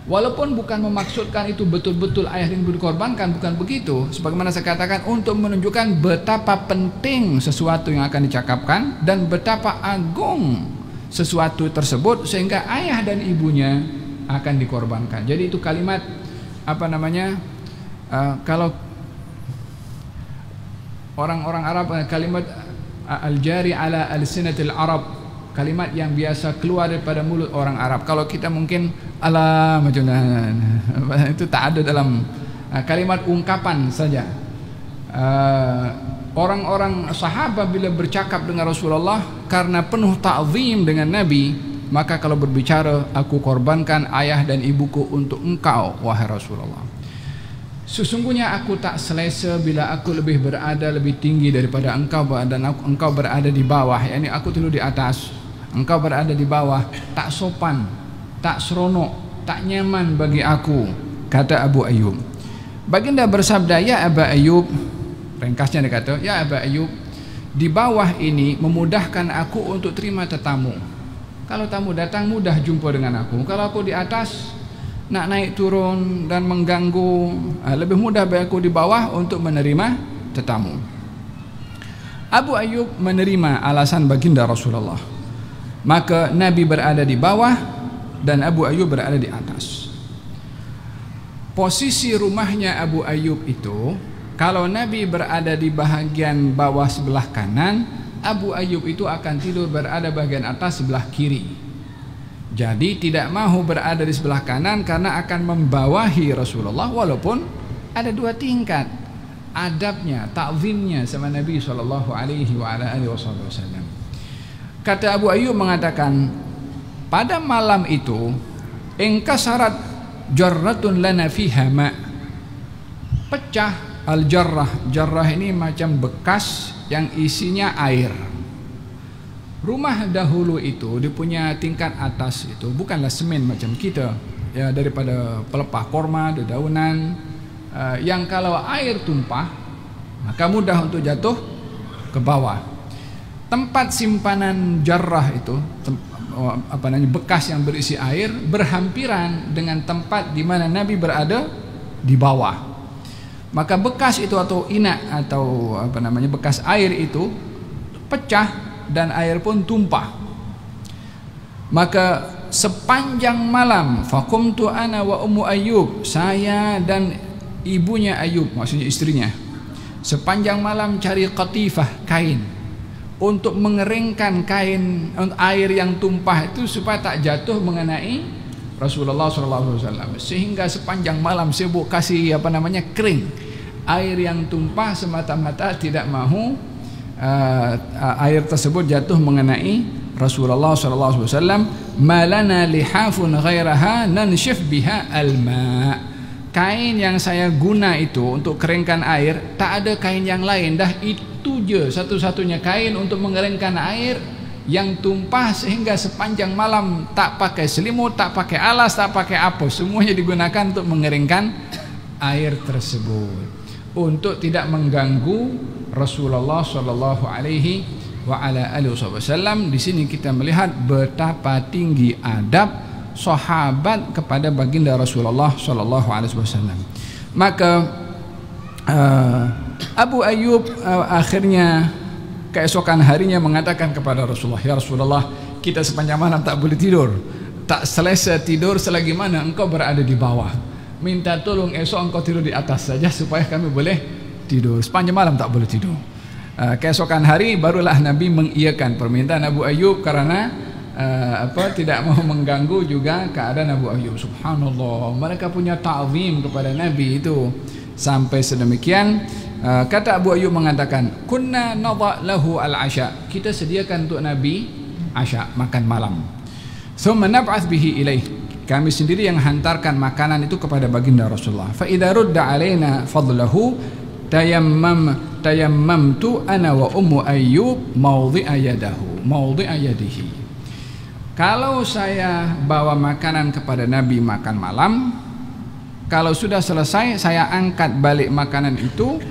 Walaupun bukan memaksudkan itu betul-betul ayah dan ibu dikorbankan, bukan begitu. Sebagaimana saya katakan, untuk menunjukkan betapa penting sesuatu yang akan dicakapkan dan betapa agung sesuatu tersebut sehingga ayah dan ibunya akan dikorbankan. Jadi itu kalimat kalau orang-orang Arab, kalimat al-jari ala al-sinatil Arab, kalimat yang biasa keluar daripada mulut orang Arab. Kalau kita mungkin ala macam itu tak ada dalam kalimat ungkapan saja. Orang-orang sahabat bila bercakap dengan Rasulullah karena penuh ta'zim dengan Nabi, maka kalau berbicara, aku korbankan ayah dan ibuku untuk engkau, wahai Rasulullah. Sesungguhnya aku tak selesa bila aku lebih tinggi daripada engkau dan engkau berada di bawah. Yani aku tidur di atas, engkau berada di bawah. Tak sopan, tak seronok, tak nyaman bagi aku, kata Abu Ayyub. Baginda bersabda, ya Abu Ayyub, ringkasnya dia kata, ya Abu Ayyub, di bawah ini memudahkan aku untuk terima tetamu. Kalau tamu datang mudah jumpa dengan aku. Kalau aku di atas nak naik turun dan mengganggu, lebih mudah bagi aku di bawah untuk menerima tetamu. Abu Ayyub menerima alasan baginda Rasulullah. Maka Nabi berada di bawah dan Abu Ayyub berada di atas. Posisi rumahnya Abu Ayyub itu, kalau Nabi berada di bahagian bawah sebelah kanan, Abu Ayyub itu akan tidur berada bagian atas sebelah kiri. Jadi tidak mahu berada di sebelah kanan karena akan membawahi Rasulullah, walaupun ada 2 tingkat adabnya, ta'zimnya sama Nabi SAW. Kata Abu Ayyub mengatakan, pada malam itu ingkasarat jarratun lana fiha ma, pecah al-jarrah. Jarrah ini macam bekas yang isinya air. Rumah dahulu itu dia punya tingkat atas itu bukanlah semen macam kita, ya, daripada pelepah korma, dedaunan, yang kalau air tumpah maka mudah untuk jatuh ke bawah. Tempat simpanan jarrah itu, bekas yang berisi air, berhampiran dengan tempat di mana Nabi berada di bawah. Maka bekas itu atau inak atau bekas air itu pecah dan air pun tumpah. Maka sepanjang malam faqumtu ana wa ummu Ayyub, saya dan ibunya Ayyub, maksudnya istrinya, sepanjang malam cari qatifah, kain, untuk mengeringkan kain air yang tumpah itu supaya tak jatuh mengenai Rasulullah SAW. Sehingga sepanjang malam sibuk kasih kering air yang tumpah semata-mata tidak mahu air tersebut jatuh mengenai Rasulullah sallallahu alaihi wasallam. Malana lihafun ghairaha nanshif biha alma. Kain yang saya guna itu untuk keringkan air, tak ada kain yang lain, dah itu je satu-satunya kain untuk mengeringkan air yang tumpah, sehingga sepanjang malam tak pakai selimut, tak pakai alas, tak pakai apa, semuanya digunakan untuk mengeringkan air tersebut, untuk tidak mengganggu Rasulullah sallallahu alaihi wasallam. Di sini kita melihat betapa tinggi adab sahabat kepada baginda Rasulullah sallallahu alaihi wasallam. Maka Abu Ayyub akhirnya keesokan harinya mengatakan kepada Rasulullah, ya Rasulullah, kita sepanjang malam tak boleh tidur, tak selesai tidur selagi mana engkau berada di bawah. Minta tolong esok engkau tidur di atas saja supaya kami boleh tidur. Sepanjang malam tak boleh tidur. Keesokan hari barulah Nabi mengiyakan permintaan Abu Ayyub karena tidak mau mengganggu juga keadaan Abu Ayyub. Subhanallah, mereka punya ta'zim kepada Nabi itu sampai sedemikian. Kata Abu Ayyub mengatakan, kunna nadha lahu al-asha, kita sediakan untuk Nabi asya, makan malam. Thumma nab'ath bihi ilaih, kami sendiri yang hantarkan makanan itu kepada baginda Rasulullah. Fa idza rudda alaina fadlahu tayammamtu ana wa ummu Ayyub mawdhi'a yadihi. Kalau saya bawa makanan kepada Nabi makan malam, kalau sudah selesai saya angkat balik makanan itu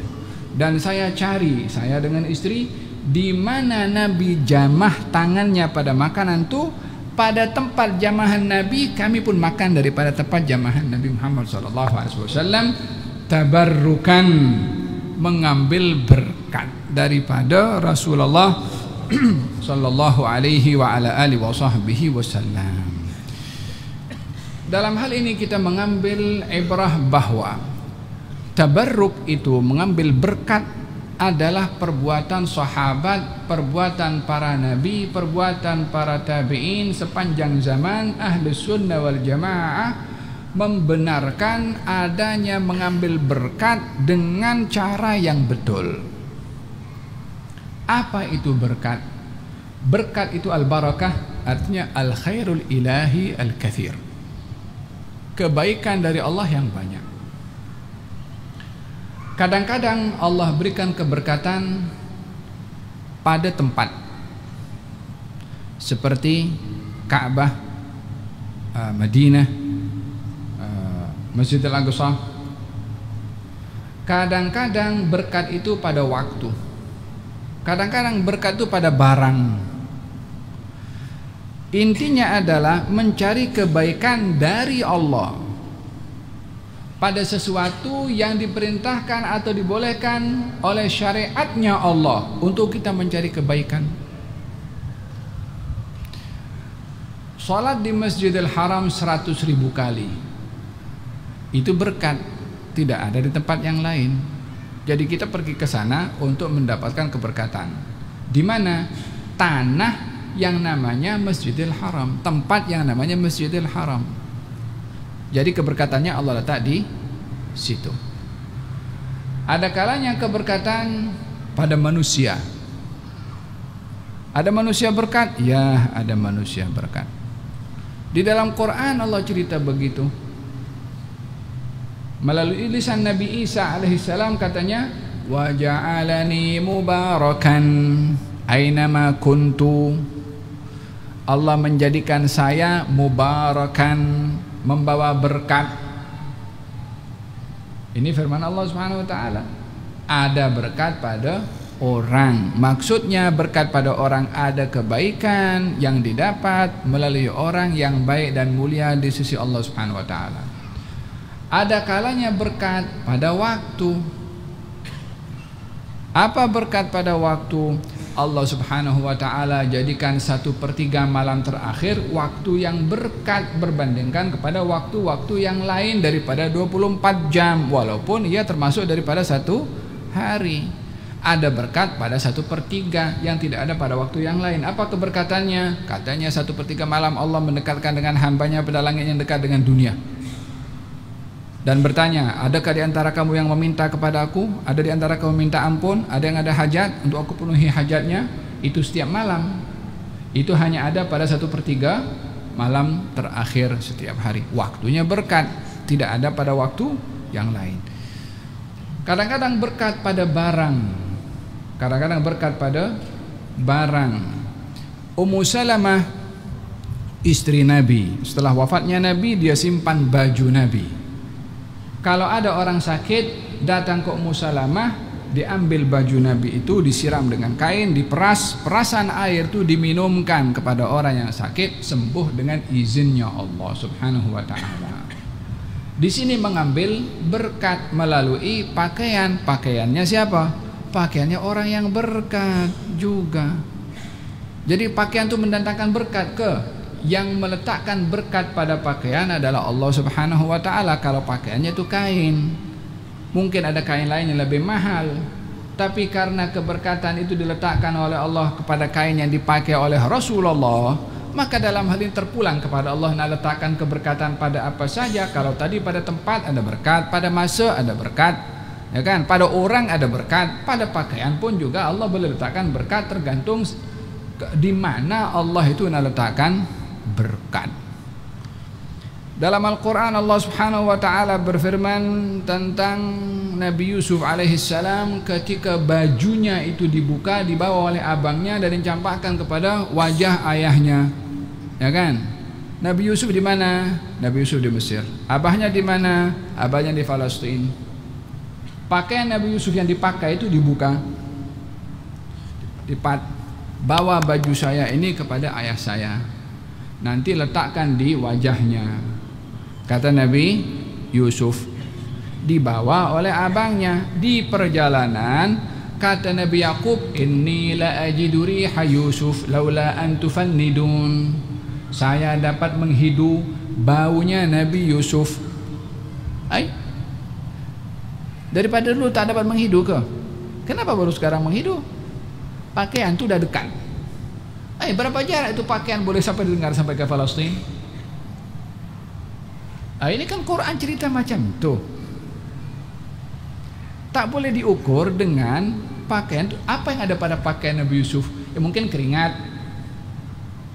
dan saya cari, saya dengan istri, di mana Nabi jamah tangannya pada makanan itu, pada tempat jamahan Nabi kami pun makan daripada tempat jamahan Nabi Muhammad SAW, tabarrukan, mengambil berkat daripada Rasulullah sallallahu alaihi wa ala alihi wasallam. Dalam hal ini kita mengambil ibrah bahwa tabarruk itu, mengambil berkat, adalah perbuatan sahabat, perbuatan para nabi, perbuatan para tabi'in sepanjang zaman. Ahlus sunnah wal jamaah membenarkan adanya mengambil berkat dengan cara yang betul. Apa itu berkat? Berkat itu al-barakah, artinya al-khairul ilahi al-kathir, kebaikan dari Allah yang banyak. Kadang-kadang Allah berikan keberkatan pada tempat, seperti Ka'bah, Madinah, Masjidil Aqsa. Kadang-kadang berkat itu pada waktu, kadang-kadang berkat itu pada barang. Intinya adalah mencari kebaikan dari Allah pada sesuatu yang diperintahkan atau dibolehkan oleh syariatnya Allah untuk kita mencari kebaikan. Salat di Masjidil Haram 100.000 kali, itu berkat, tidak ada di tempat yang lain. Jadi kita pergi ke sana untuk mendapatkan keberkatan. Di mana? Tanah yang namanya Masjidil Haram, tempat yang namanya Masjidil Haram. Jadi keberkatannya Allah letak di situ. Ada kalanya keberkatan pada manusia. Ada manusia berkat? Ya, ada manusia berkat. Di dalam Quran Allah cerita begitu. Melalui lisan Nabi Isa alaihissalam katanya, wa ja'alani mubarakan ainama kuntu. Allah menjadikan saya mubarakan, membawa berkat. Ini firman Allah Subhanahu wa taala. Ada berkat pada orang. Maksudnya berkat pada orang, ada kebaikan yang didapat melalui orang yang baik dan mulia di sisi Allah Subhanahu wa taala. Ada kalanya berkat pada waktu. Apa berkat pada waktu? Allah Subhanahu wa taala jadikan 1/3 malam terakhir waktu yang berkat berbandingkan kepada waktu-waktu yang lain daripada 24 jam, walaupun ia termasuk daripada 1 hari. Ada berkat pada 1/3 yang tidak ada pada waktu yang lain. Apa keberkatannya? Katanya 1/3 malam Allah mendekatkan dengan hambanya pada langit yang dekat dengan dunia. dan bertanya, adakah di antara kamu yang meminta kepada aku? Ada di antara kamu minta ampun? Ada yang ada hajat untuk aku penuhi hajatnya? Itu setiap malam. Itu hanya ada pada 1/3 malam terakhir setiap hari. Waktunya berkat, tidak ada pada waktu yang lain. Kadang-kadang berkat pada barang, kadang-kadang berkat pada barang. Ummu Salamah, istri Nabi, setelah wafatnya Nabi, dia simpan baju Nabi. Kalau ada orang sakit datang ke Ummu Salamah, diambil baju Nabi itu, disiram dengan kain, diperas, perasan air itu diminumkan kepada orang yang sakit, sembuh dengan izinnya Allah Subhanahu wa taala. Di sini mengambil berkat melalui pakaian. Pakaiannya siapa? Pakaiannya orang yang berkat juga. Jadi pakaian itu mendatangkan berkat ke yang meletakkan berkat pada pakaian adalah Allah Subhanahu wa taala. Kalau pakaiannya itu kain, mungkin ada kain lain yang lebih mahal, tapi karena keberkatan itu diletakkan oleh Allah kepada kain yang dipakai oleh Rasulullah, maka dalam hal ini terpulang kepada Allah. Nak letakkan keberkatan pada apa saja. Kalau tadi pada tempat ada berkat, pada masa ada berkat, ya kan? Pada orang ada berkat, pada pakaian pun juga Allah boleh letakkan berkat, tergantung di mana Allah itu nak letakkan berkat. Dalam Al-Quran Allah Subhanahu wa ta'ala berfirman tentang Nabi Yusuf alaihissalam ketika bajunya itu dibuka, dibawa oleh abangnya dan dicampakkan kepada wajah ayahnya, ya kan? Nabi Yusuf di mana? Nabi Yusuf di Mesir. Abahnya di mana? Abahnya di Palestina. Pakaian Nabi Yusuf yang dipakai itu dibuka, bawa baju saya ini kepada ayah saya, nanti letakkan di wajahnya. Kata Nabi Yusuf, dibawa oleh abangnya. Di perjalanan kata Nabi Yakub, inni la ajidu riha Yusuf laula an tufannidun. Saya dapat menghidu baunya Nabi Yusuf. Daripada dulu tak dapat menghidu ke? Kenapa baru sekarang menghidu? Pakaian itu udah dekat. Berapa jarak itu pakaian boleh sampai dengar sampai ke Palestina? Ini kan Quran cerita macam itu. Tak boleh diukur dengan pakaian. Apa yang ada pada pakaian Nabi Yusuf? Ya mungkin keringat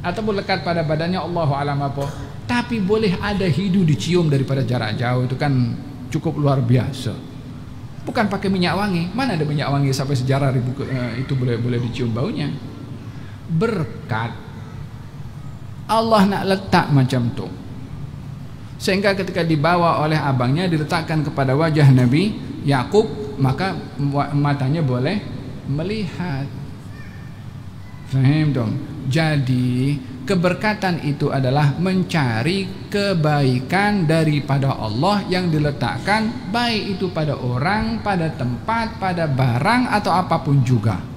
ataupun lekat pada badannya, Allahu a'lam apa. Tapi boleh ada hidu dicium daripada jarak jauh, itu kan cukup luar biasa. Bukan pakai minyak wangi. Mana ada minyak wangi sampai sejarah itu boleh dicium baunya. Berkat Allah nak letak macam tu, sehingga ketika dibawa oleh abangnya diletakkan kepada wajah Nabi Yakub, maka matanya boleh melihat. Faham dong? Jadi keberkatan itu adalah mencari kebaikan daripada Allah yang diletakkan, baik itu pada orang, pada tempat, pada barang atau apapun juga.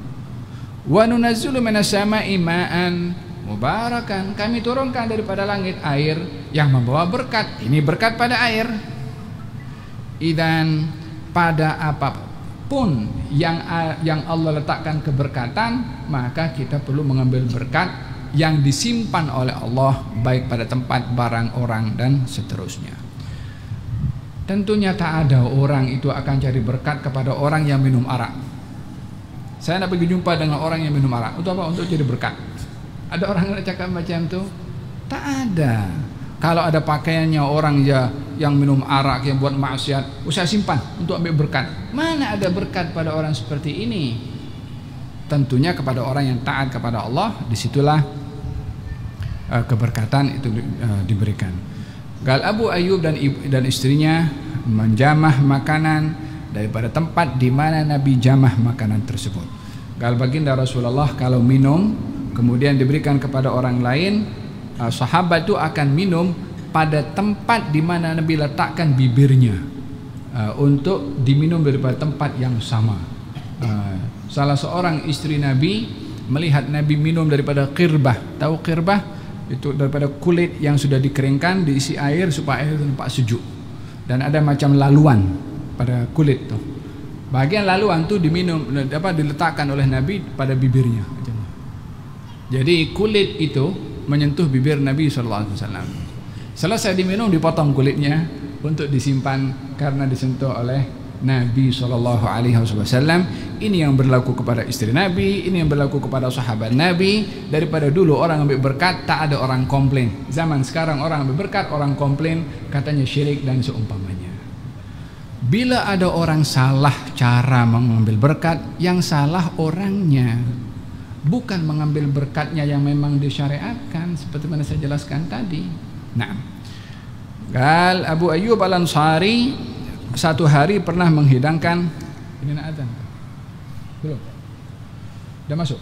Wa nunazzilu minas sama'i ma'an mubarakan. Kami turunkan daripada langit air yang membawa berkat. Ini berkat pada air. Idan pada apapun yang Allah letakkan keberkatan, maka kita perlu mengambil berkat yang disimpan oleh Allah, baik pada tempat, barang, orang dan seterusnya. Tentunya tak ada orang itu akan cari berkat kepada orang yang minum arak. Saya nak pergi jumpa dengan orang yang minum arak. Untuk apa? Untuk jadi berkat. Ada orang yang cakap macam tu? Tak ada. Kalau ada pakaiannya orang yang minum arak, yang buat maksiat, saya simpan untuk ambil berkat. Mana ada berkat pada orang seperti ini? Tentunya kepada orang yang taat kepada Allah, disitulah keberkatan itu diberikan. Gal Abu Ayyub dan istrinya menjamah makanan daripada tempat di mana Nabi jamah makanan tersebut. Gal baginda Rasulullah kalau minum kemudian diberikan kepada orang lain, sahabat itu akan minum pada tempat di mana Nabi letakkan bibirnya, untuk diminum daripada tempat yang sama. Salah seorang istri Nabi melihat Nabi minum daripada qirbah. Tahu qirbah? Itu daripada kulit yang sudah dikeringkan, diisi air supaya air nampak sejuk. Dan ada macam laluan pada kulit tu. Bagian laluan tu diletakkan oleh Nabi pada bibirnya. Jadi kulit itu menyentuh bibir Nabi SAW. Selesai diminum, dipotong kulitnya untuk disimpan karena disentuh oleh Nabi SAW. Ini yang berlaku kepada istri Nabi, ini yang berlaku kepada sahabat Nabi. Daripada dulu orang ambil berkat tak ada orang komplain. Zaman sekarang orang ambil berkat, orang komplain, katanya syirik dan seumpamanya. Bila ada orang salah cara mengambil berkat, yang salah orangnya, bukan mengambil berkatnya yang memang disyariatkan seperti mana saya jelaskan tadi. Nah, Qal Abu Ayyub Al-Ansari satu hari pernah menghidangkan, ini nak azan belum? Dah masuk?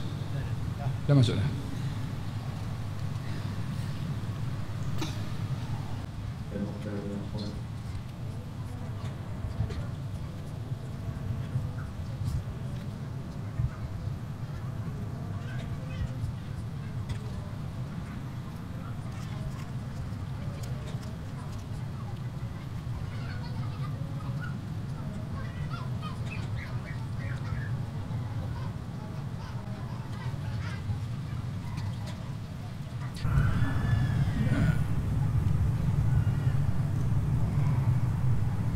Dah masuk dah.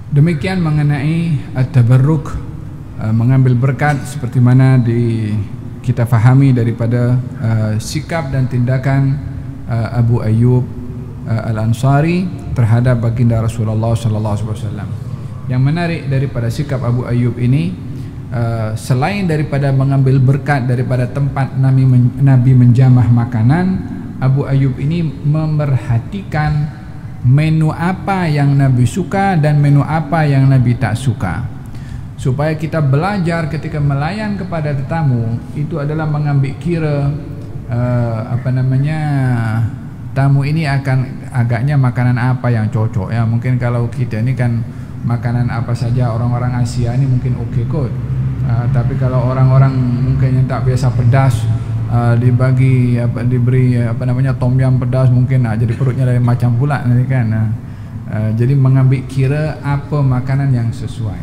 Demikian mengenai at-tabarruk, mengambil berkat, seperti mana kita fahami daripada sikap dan tindakan Abu Ayyub Al-Ansari terhadap baginda Rasulullah SAW. Yang menarik daripada sikap Abu Ayyub ini, selain daripada mengambil berkat daripada tempat Nabi menjamah makanan, Abu Ayyub ini memerhatikan menu apa yang Nabi suka dan menu apa yang Nabi tak suka, supaya kita belajar ketika melayan kepada tetamu itu adalah mengambil kira tamu ini akan agaknya makanan apa yang cocok ya. Mungkin kalau kita ini kan makanan apa saja, orang-orang Asia ini mungkin okey kot, tapi kalau orang-orang mungkin yang tak biasa pedas, diberi tom yam pedas, mungkin jadi perutnya lain macam pula nanti kan. Jadi mengambil kira apa makanan yang sesuai.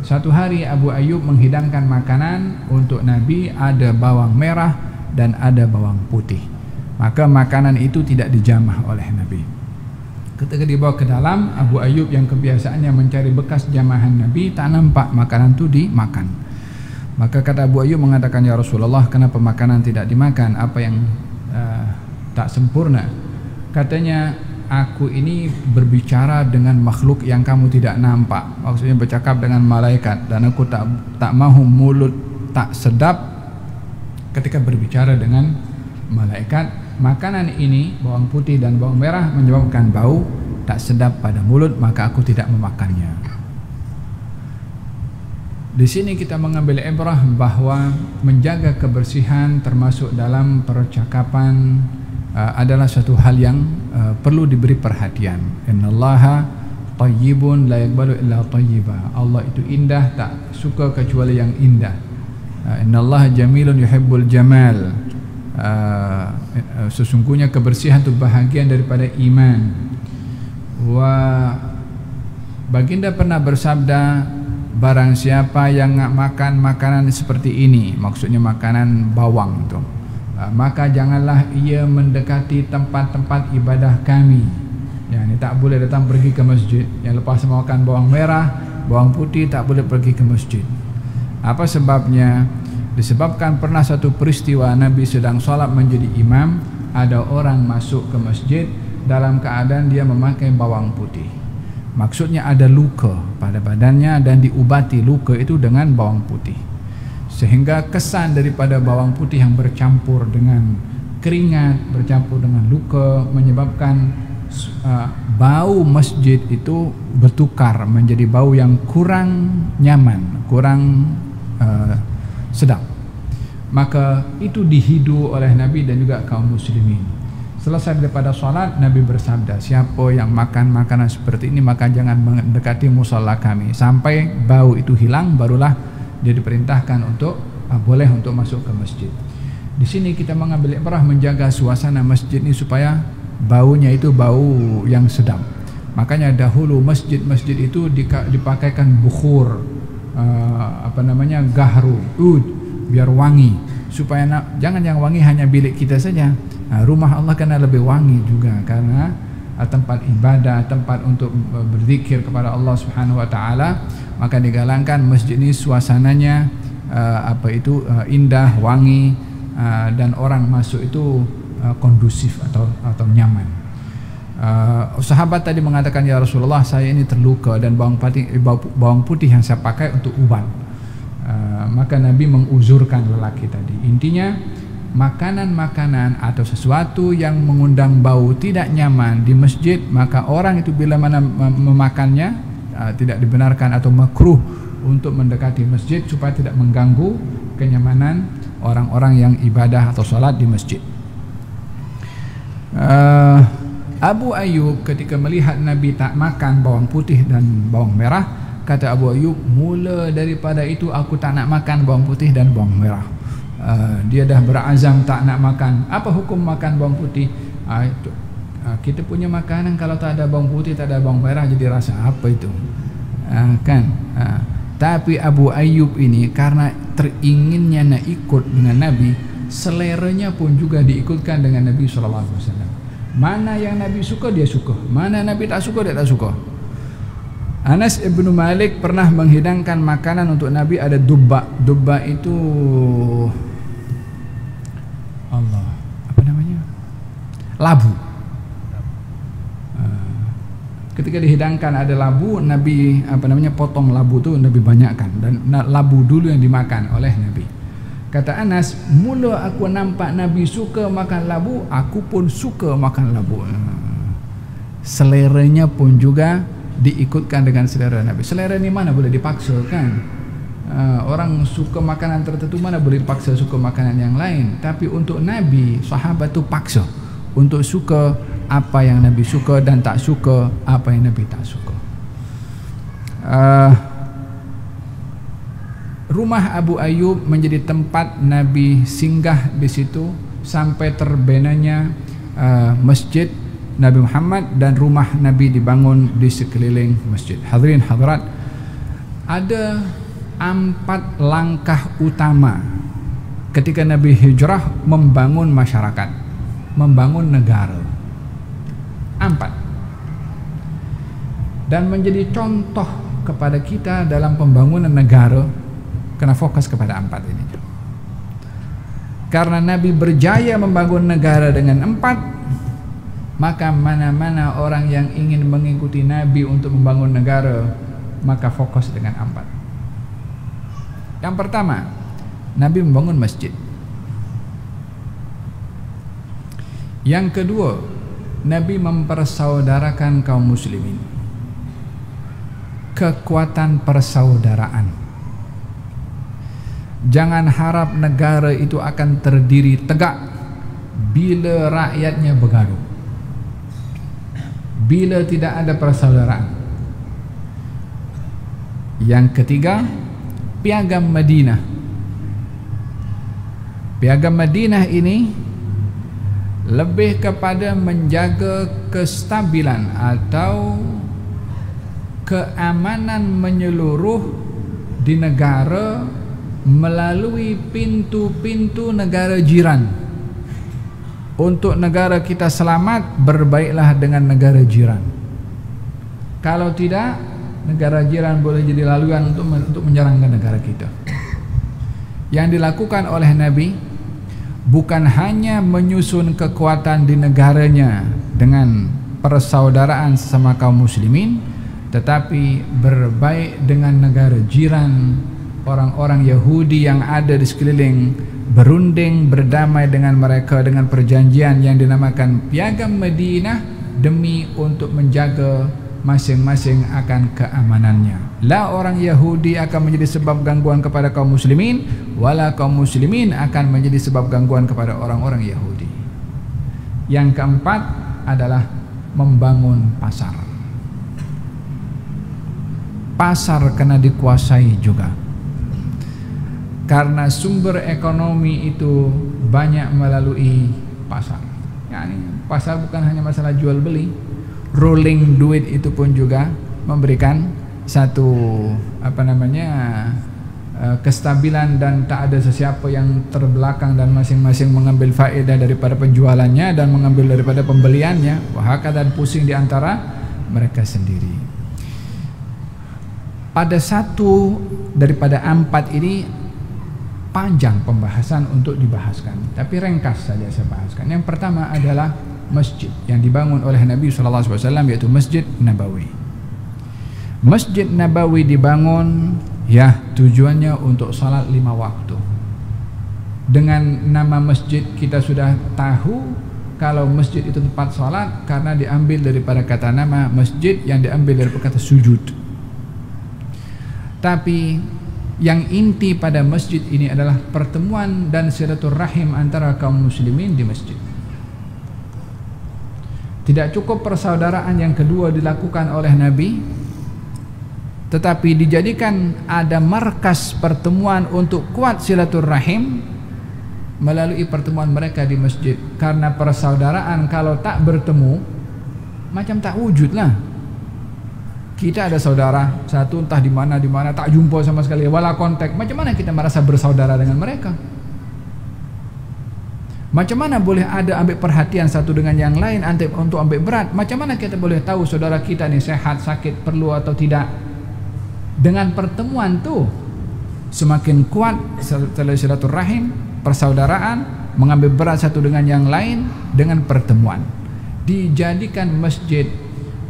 Satu hari Abu Ayyub menghidangkan makanan untuk Nabi, ada bawang merah dan ada bawang putih. Maka makanan itu tidak dijamah oleh Nabi. Ketika dibawa ke dalam, Abu Ayyub yang kebiasaannya mencari bekas jamahan Nabi, tak nampak makanan itu dimakan. Maka kata Abu Ayyub mengatakan, ya Rasulullah, kenapa makanan tidak dimakan? Apa yang tak sempurna? Katanya, aku ini berbicara dengan makhluk yang kamu tidak nampak. Maksudnya bercakap dengan malaikat, dan aku tak mahu mulut tak sedap ketika berbicara dengan malaikat. Makanan ini, bawang putih dan bawang merah, menyebabkan bau tak sedap pada mulut, maka aku tidak memakannya. Di sini kita mengambil ibrah bahawa menjaga kebersihan termasuk dalam percakapan adalah satu hal yang perlu diberi perhatian. Innallaha tayyibun la yaqbalu illa tayyiba. Allah itu indah, tak suka kecuali yang indah. Innallaha jamilun yuhibbul jamal. Sesungguhnya kebersihan itu bahagian daripada iman. Wa baginda pernah bersabda, barang siapa yang makan makanan seperti ini, maksudnya makanan bawang tu, maka janganlah ia mendekati tempat-tempat ibadah kami. Ya, ini tak boleh datang pergi ke masjid. Yang lepas makan bawang merah, bawang putih, tak boleh pergi ke masjid. Apa sebabnya? Disebabkan pernah satu peristiwa Nabi sedang solat menjadi imam, ada orang masuk ke masjid dalam keadaan dia memakai bawang putih. Maksudnya ada luka pada badannya dan diubati luka itu dengan bawang putih, sehingga kesan daripada bawang putih yang bercampur dengan keringat, bercampur dengan luka, menyebabkan bau masjid itu bertukar menjadi bau yang kurang nyaman, kurang sedap. Maka itu dihidu oleh Nabi dan juga kaum muslimin. Selesai daripada solat, Nabi bersabda, siapa yang makan makanan seperti ini maka jangan mendekati musalla kami sampai bau itu hilang, barulah dia diperintahkan untuk boleh untuk masuk ke masjid. Di sini kita mengambil ibrah menjaga suasana masjid ini supaya baunya itu bau yang sedap. Makanya dahulu masjid-masjid itu dipakaikan bukhur, gahru, ud, biar wangi, supaya jangan yang wangi hanya bilik kita saja. Rumah Allah kena lebih wangi juga, karena tempat ibadah, tempat untuk berzikir kepada Allah Subhanahu wa taala, maka digalakkan masjid ini suasananya indah, wangi, dan orang masuk itu kondusif atau nyaman. Sahabat tadi mengatakan, ya Rasulullah, saya ini terluka dan bawang putih yang saya pakai untuk ubat. Maka Nabi menguzurkan lelaki tadi. Intinya, makanan-makanan atau sesuatu yang mengundang bau tidak nyaman di masjid, maka orang itu bila mana memakannya tidak dibenarkan atau makruh untuk mendekati masjid supaya tidak mengganggu kenyamanan orang-orang yang ibadah atau salat di masjid. Abu Ayyub ketika melihat Nabi tak makan bawang putih dan bawang merah, kata Abu Ayyub, mula daripada itu aku tak nak makan bawang putih dan bawang merah. Dia dah berazam tak nak makan. Apa hukum makan bawang putih? Kita punya makanan kalau tak ada bawang putih, tak ada bawang merah, jadi rasa apa itu? Tapi Abu Ayyub ini karena teringinnya nak ikut dengan Nabi, seleranya pun juga diikutkan dengan Nabi SAW. Mana yang Nabi suka dia suka, mana Nabi tak suka dia tak suka. Anas ibn Malik pernah menghidangkan makanan untuk Nabi, ada dubba. Dubba itu labu. Ketika dihidangkan ada labu, Nabi potong labu tu Nabi banyakkan, dan labu dulu yang dimakan oleh Nabi. Kata Anas, mula aku nampak Nabi suka makan labu, aku pun suka makan labu. Seleranya pun juga diikutkan dengan selera Nabi. Selera ni mana boleh dipaksa kan? Orang suka makanan tertentu mana boleh dipaksa suka makanan yang lain. Tapi untuk Nabi, sahabat tu paksa untuk suka apa yang Nabi suka dan tak suka apa yang Nabi tak suka. Rumah Abu Ayyub menjadi tempat Nabi singgah di situ sampai terbenanya masjid Nabi Muhammad, dan rumah Nabi dibangun di sekeliling masjid. Hadirin hadirat, ada 4 langkah utama ketika Nabi hijrah membangun masyarakat, membangun negara. 4. Dan menjadi contoh kepada kita dalam pembangunan negara, kena fokus kepada 4 ini. Karena Nabi berjaya membangun negara dengan 4, maka mana-mana orang yang ingin mengikuti Nabi untuk membangun negara, maka fokus dengan 4. Yang pertama, Nabi membangun masjid. Yang kedua, Nabi mempersaudarakan kaum muslimin. Kekuatan persaudaraan. Jangan harap negara itu akan terdiri tegak bila rakyatnya bergaduh, bila tidak ada persaudaraan. Yang ketiga, Piagam Madinah. Piagam Madinah ini lebih kepada menjaga kestabilan atau keamanan menyeluruh di negara melalui pintu-pintu negara jiran. Untuk negara kita selamat, berbaiklah dengan negara jiran. Kalau tidak, negara jiran boleh jadi laluan untuk menyerangkan negara kita. Yang dilakukan oleh Nabi bukan hanya menyusun kekuatan di negaranya dengan persaudaraan sesama kaum muslimin, tetapi berbaik dengan negara jiran, orang-orang Yahudi yang ada di sekeliling, berunding berdamai dengan mereka dengan perjanjian yang dinamakan Piagam Madinah demi untuk menjaga masing-masing akan keamanannya. La orang Yahudi akan menjadi sebab gangguan kepada kaum muslimin, wala kaum muslimin akan menjadi sebab gangguan kepada orang-orang Yahudi. Yang keempat adalah membangun pasar. Pasar kena dikuasai juga, karena sumber ekonomi itu banyak melalui pasar. Yani pasar bukan hanya masalah jual beli, rolling duit itu pun juga memberikan satu kestabilan dan tak ada sesiapa yang terbelakang dan masing-masing mengambil faedah daripada penjualannya dan mengambil daripada pembeliannya, wahakadha, dan pusing di antara mereka sendiri. Pada satu daripada 4 ini panjang pembahasan untuk dibahaskan, tapi ringkas saja saya bahaskan. Yang pertama adalah masjid yang dibangun oleh Nabi SAW, yaitu Masjid Nabawi. Masjid Nabawi dibangun ya tujuannya untuk salat 5 waktu. Dengan nama masjid kita sudah tahu kalau masjid itu tempat salat karena diambil daripada kata nama masjid yang diambil daripada kata sujud. Tapi yang inti pada masjid ini adalah pertemuan dan silaturahim antara kaum muslimin di masjid. Tidak cukup persaudaraan yang kedua dilakukan oleh Nabi, tetapi dijadikan ada markas pertemuan untuk kuat silaturahim melalui pertemuan mereka di masjid. Karena persaudaraan kalau tak bertemu macam tak wujud lah. Kita ada saudara satu entah di mana tak jumpa sama sekali, wala kontak. Macam mana kita merasa bersaudara dengan mereka? Macam mana boleh ada ambil perhatian satu dengan yang lain untuk ambil berat? Macam mana kita boleh tahu saudara kita ni sehat, sakit, perlu atau tidak? Dengan pertemuan tu semakin kuat silaturahim, persaudaraan, mengambil berat satu dengan yang lain dengan pertemuan. Dijadikan masjid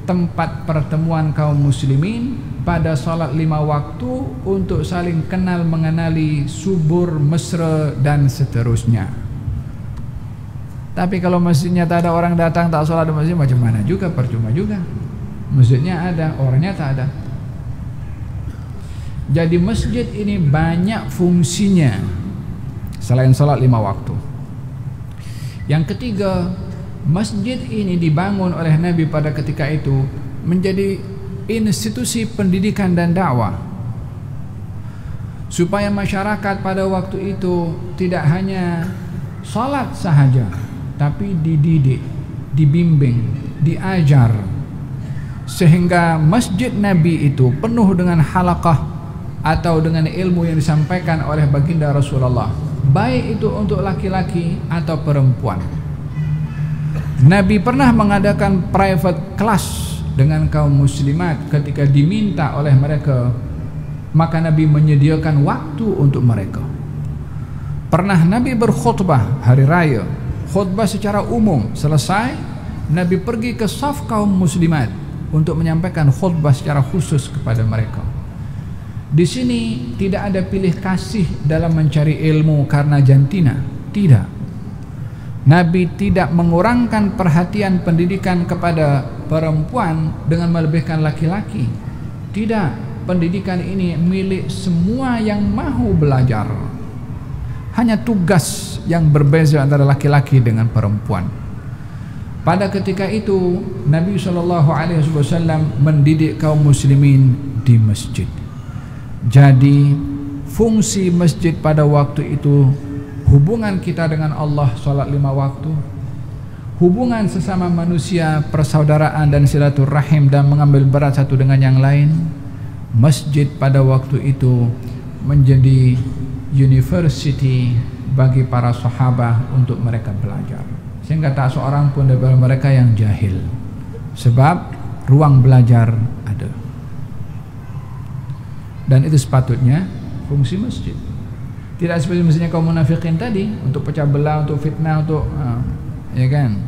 tempat pertemuan kaum muslimin pada salat 5 waktu untuk saling kenal mengenali, subur, mesra dan seterusnya. Tapi kalau masjidnya tak ada orang datang, tak salat di masjid, macam mana juga, percuma juga. Masjidnya ada, orangnya tak ada. Jadi masjid ini banyak fungsinya selain salat 5 waktu. Yang ketiga, masjid ini dibangun oleh Nabi pada ketika itu menjadi institusi pendidikan dan dakwah, supaya masyarakat pada waktu itu tidak hanya salat sahaja, tapi dididik, dibimbing, diajar, sehingga masjid Nabi itu penuh dengan halaqah atau dengan ilmu yang disampaikan oleh baginda Rasulullah, baik itu untuk laki-laki atau perempuan. Nabi pernah mengadakan private class dengan kaum muslimat ketika diminta oleh mereka, maka Nabi menyediakan waktu untuk mereka. Pernah Nabi berkhutbah hari raya, khutbah secara umum, selesai Nabi pergi ke saf kaum muslimat untuk menyampaikan khutbah secara khusus kepada mereka. Di sini tidak ada pilih kasih dalam mencari ilmu karena jantina, tidak. Nabi tidak mengurangkan perhatian pendidikan kepada perempuan dengan melebihkan laki-laki. Tidak, pendidikan ini milik semua yang mahu belajar. Hanya tugas yang berbeza antara laki-laki dengan perempuan. Pada ketika itu Nabi SAW mendidik kaum muslimin di masjid. Jadi fungsi masjid pada waktu itu hubungan kita dengan Allah, salat 5 waktu, hubungan sesama manusia, persaudaraan dan silaturahim dan mengambil berat satu dengan yang lain. Masjid pada waktu itu menjadi university bagi para sahabat untuk mereka belajar, sehingga tak seorang pun dari mereka yang jahil, sebab ruang belajar ada. Dan itu sepatutnya fungsi masjid. Tidak seperti mestinya kaum munafikin tadi untuk pecah belah, untuk fitnah, untuk ya kan.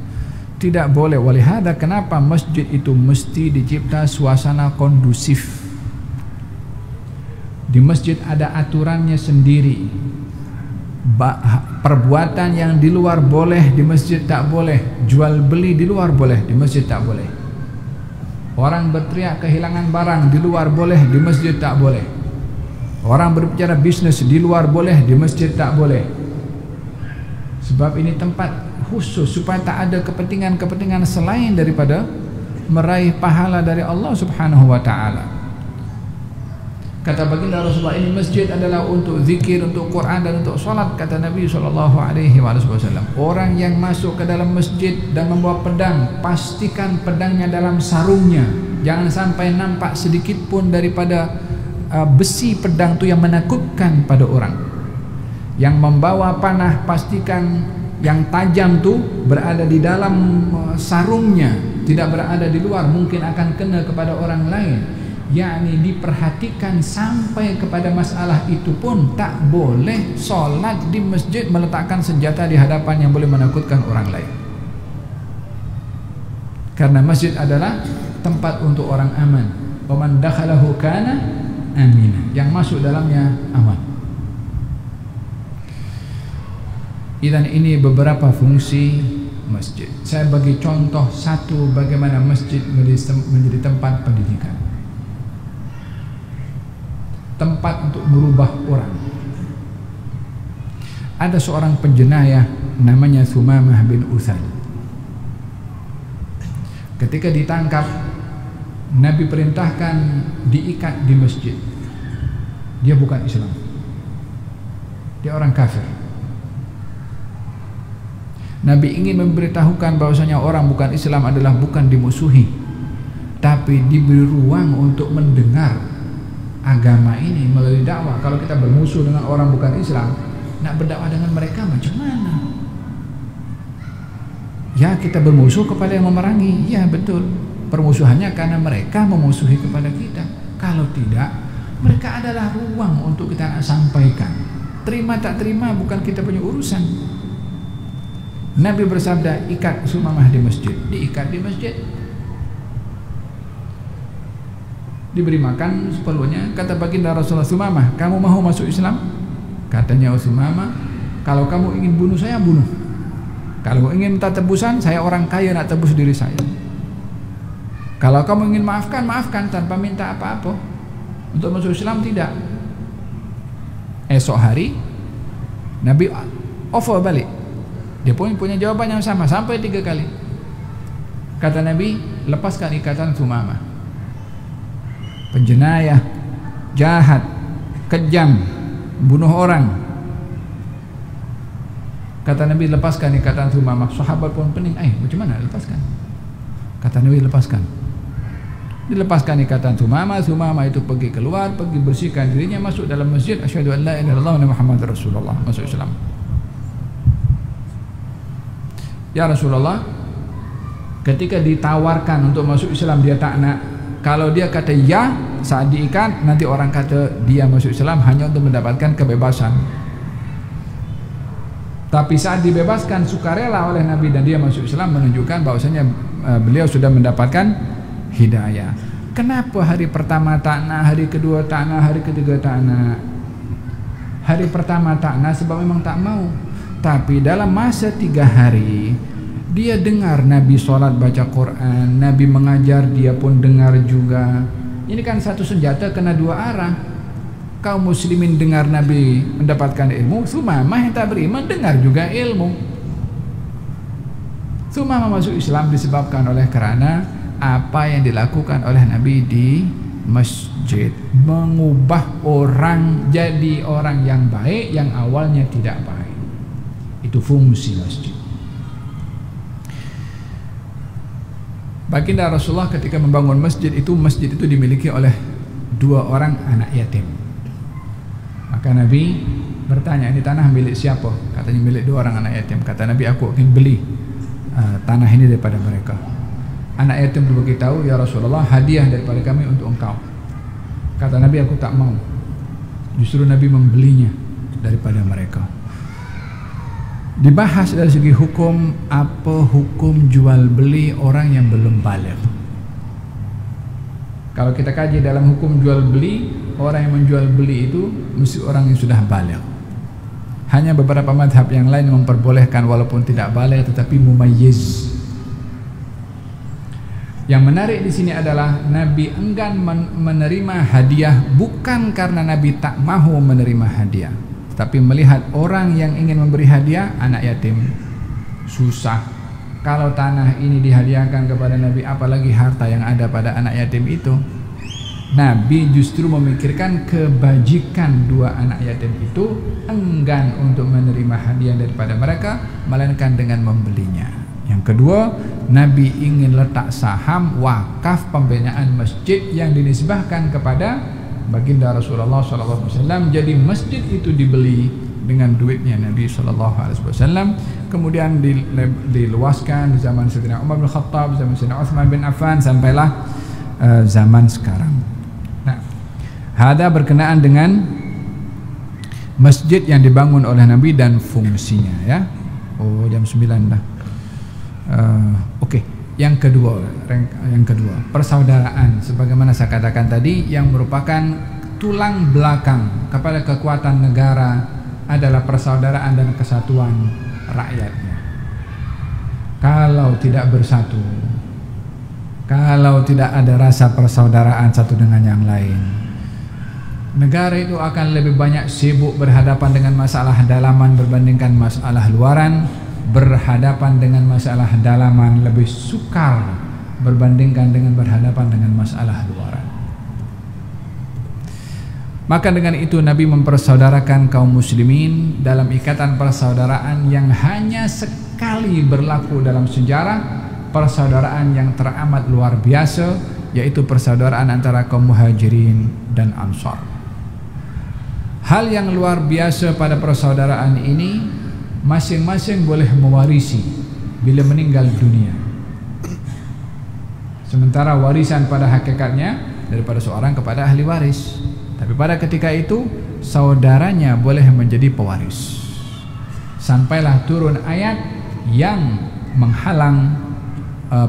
Tidak boleh. Walihada kenapa masjid itu mesti dicipta suasana kondusif. Di masjid ada aturannya sendiri. Perbuatan yang di luar boleh, di masjid tak boleh. Jual beli di luar boleh, di masjid tak boleh. Orang berteriak kehilangan barang di luar boleh, di masjid tak boleh. Orang berbicara bisnes di luar boleh, di masjid tak boleh. Sebab ini tempat khusus supaya tak ada kepentingan-kepentingan selain daripada meraih pahala dari Allah Subhanahu wa taala. Kata baginda Rasulullah, ini masjid adalah untuk zikir, untuk Quran dan untuk salat, kata Nabi SAW. Orang yang masuk ke dalam masjid dan membawa pedang, pastikan pedangnya dalam sarungnya. Jangan sampai nampak sedikit pun daripada besi pedang itu yang menakutkan pada orang. Yang membawa panah pastikan yang tajam tuh berada di dalam sarungnya, tidak berada di luar, mungkin akan kena kepada orang lain. Yakni diperhatikan sampai kepada masalah itu pun tak boleh solat di masjid meletakkan senjata di hadapan yang boleh menakutkan orang lain. Karena masjid adalah tempat untuk orang aman. Waman dakhalahu kana amina. Yang masuk dalamnya aman. Dan ini beberapa fungsi masjid. Saya bagi contoh satu bagaimana masjid menjadi tempat pendidikan. Tempat untuk merubah orang. Ada seorang penjenayah namanya Thumamah bin Uthal. Ketika ditangkap, Nabi perintahkan diikat di masjid. Dia bukan Islam, dia orang kafir. Nabi ingin memberitahukan bahwasanya orang bukan Islam adalah bukan dimusuhi, tapi diberi ruang untuk mendengar agama ini melalui dakwah. Kalau kita bermusuh dengan orang bukan Islam, nak berdakwah dengan mereka macam mana? Ya, kita bermusuh kepada yang memerangi. Ya betul, permusuhannya karena mereka memusuhi kepada kita. Kalau tidak, mereka adalah ruang untuk kita sampaikan. Terima tak terima bukan kita punya urusan. Nabi bersabda, ikat Thumamah di masjid. Diikat di masjid, diberi makan seperlunya. Kata baginda Rasulullah, Thumamah, kamu mau masuk Islam? Katanya Thumamah, kalau kamu ingin bunuh saya, bunuh. Kalau ingin minta tebusan, saya orang kaya, nak tebus diri saya. Kalau kamu ingin maafkan, maafkan tanpa minta apa-apa. Untuk masuk Islam tidak. Esok hari Nabi offer balik. Dia pun punya jawaban yang sama sampai 3 kali. Kata Nabi, lepaskan ikatan Thumamah. Penjenayah, jahat, kejam, bunuh orang. Kata Nabi, lepaskan ikatan Thumamah. Sahabat pun pening, macam mana lepaskan? Kata Nabi, lepaskan. Dilepaskan ikatan Thumamah. Thumamah itu pergi keluar, pergi bersihkan dirinya, masuk dalam masjid. Asyhadu an la ilaha illallah wa Muhammadar Rasulullah. Masuk Islam. Ya Rasulullah, ketika ditawarkan untuk masuk Islam dia tak nak. Kalau dia kata ya saat diikat, nanti orang kata dia masuk Islam hanya untuk mendapatkan kebebasan. Tapi saat dibebaskan sukarela oleh Nabi dan dia masuk Islam, menunjukkan bahwasanya beliau sudah mendapatkan hidayah. Kenapa hari pertama tak nak, hari kedua tak nak, hari ketiga tak nak? Hari pertama tak nak sebab memang tak mau. Tapi dalam masa 3 hari dia dengar Nabi sholat baca Quran, Nabi mengajar, dia pun dengar juga. Ini kan satu senjata kena 2 arah. Kaum muslimin dengar Nabi mendapatkan ilmu, Thumamah yang tak beriman dengar juga ilmu. Thumamah masuk Islam disebabkan oleh karena apa yang dilakukan oleh Nabi di masjid, mengubah orang jadi orang yang baik yang awalnya tidak baik. Itu fungsi masjid. Baginda Rasulullah ketika membangun masjid itu dimiliki oleh 2 orang anak yatim. Maka Nabi bertanya, ini tanah milik siapa? Katanya milik 2 orang anak yatim. Kata Nabi, aku ingin beli tanah ini daripada mereka. Anak yatim beritahu, ya Rasulullah, hadiah daripada kami untuk engkau. Kata Nabi, aku tak mau. Justru Nabi membelinya daripada mereka. Dibahas dari segi hukum, apa hukum jual beli orang yang belum baligh. Kalau kita kaji dalam hukum jual beli, orang yang menjual beli itu mesti orang yang sudah baligh. Hanya beberapa mazhab yang lain memperbolehkan walaupun tidak baligh tetapi mumayyiz. Yang menarik di sini adalah Nabi enggan menerima hadiah bukan karena Nabi tak mahu menerima hadiah, tapi melihat orang yang ingin memberi hadiah anak yatim susah. Kalau tanah ini dihadiahkan kepada Nabi, apalagi harta yang ada pada anak yatim itu. Nabi justru memikirkan kebajikan 2 anak yatim itu, enggan untuk menerima hadiah daripada mereka, melainkan dengan membelinya. Yang kedua, Nabi ingin letak saham wakaf pembinaan masjid yang dinisbahkan kepada baginda Rasulullah SAW. Jadi masjid itu dibeli dengan duitnya Nabi SAW, kemudian diluaskan di zaman Sayyidina Umar bin Khattab, zaman Sayyidina Uthman bin Affan, sampailah zaman sekarang. Nah, hada berkenaan dengan masjid yang dibangun oleh Nabi dan fungsinya, ya. Oh, jam 9 dah. Oke. Yang kedua, persaudaraan sebagaimana saya katakan tadi, yang merupakan tulang belakang kepada kekuatan negara adalah persaudaraan dan kesatuan rakyatnya. Kalau tidak bersatu, kalau tidak ada rasa persaudaraan satu dengan yang lain, negara itu akan lebih banyak sibuk berhadapan dengan masalah dalaman berbandingkan masalah luaran, berhadapan dengan masalah dalaman lebih sukar berbandingkan dengan berhadapan dengan masalah luaran. Maka dengan itu Nabi mempersaudarakan kaum muslimin dalam ikatan persaudaraan yang hanya sekali berlaku dalam sejarah, persaudaraan yang teramat luar biasa, yaitu persaudaraan antara kaum muhajirin dan ansar. Hal yang luar biasa pada persaudaraan ini, masing-masing boleh mewarisi bila meninggal dunia. Sementara warisan pada hakikatnya daripada seorang kepada ahli waris. Tapi pada ketika itu saudaranya boleh menjadi pewaris. Sampailah turun ayat yang menghalang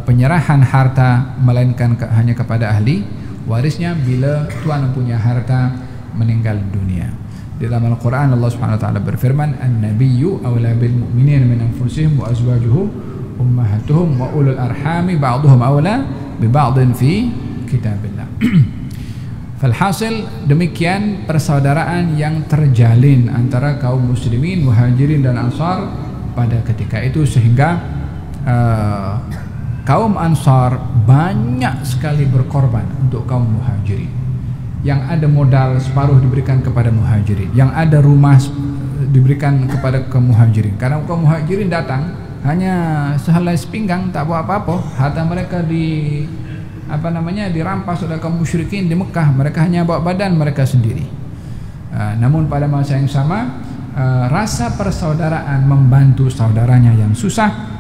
penyerahan harta melainkan hanya kepada ahli warisnya bila tuan punya harta meninggal dunia. Di dalam Al-Quran Allah Subhanahu Wa Taala berfirman, An-Nabiyyu awla bil mu'minin min anfusihim wa azwajuhum ummahatuhum wa ulul arhami ba'duhum awla bi ba'din fi kitabillah. Falhasil demikian persaudaraan yang terjalin antara kaum muslimin, muhajirin dan ansar pada ketika itu, sehingga kaum ansar banyak sekali berkorban untuk kaum muhajirin. Yang ada modal separuh diberikan kepada muhajirin, yang ada rumah diberikan kepada kaum muhajirin. Karena kaum muhajirin datang hanya sehelai sepinggang, tak buat apa-apa, harta mereka dirampas oleh kaum musyrikin di Mekah. Mereka hanya bawa badan mereka sendiri. Namun pada masa yang sama, rasa persaudaraan membantu saudaranya yang susah,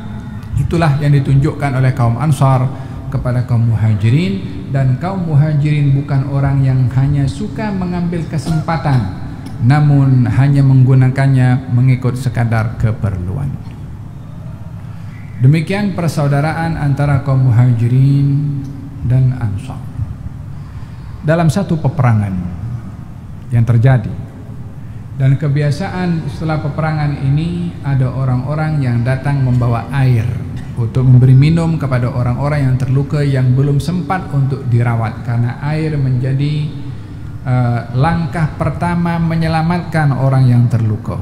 itulah yang ditunjukkan oleh kaum ansar kepada kaum muhajirin. Dan kaum muhajirin bukan orang yang hanya suka mengambil kesempatan, namun hanya menggunakannya mengikut sekadar keperluan. Demikian persaudaraan antara kaum muhajirin dan ansar. Dalam satu peperangan yang terjadi, dan kebiasaan setelah peperangan ini ada orang-orang yang datang membawa air untuk memberi minum kepada orang-orang yang terluka yang belum sempat untuk dirawat, karena air menjadi langkah pertama menyelamatkan orang yang terluka.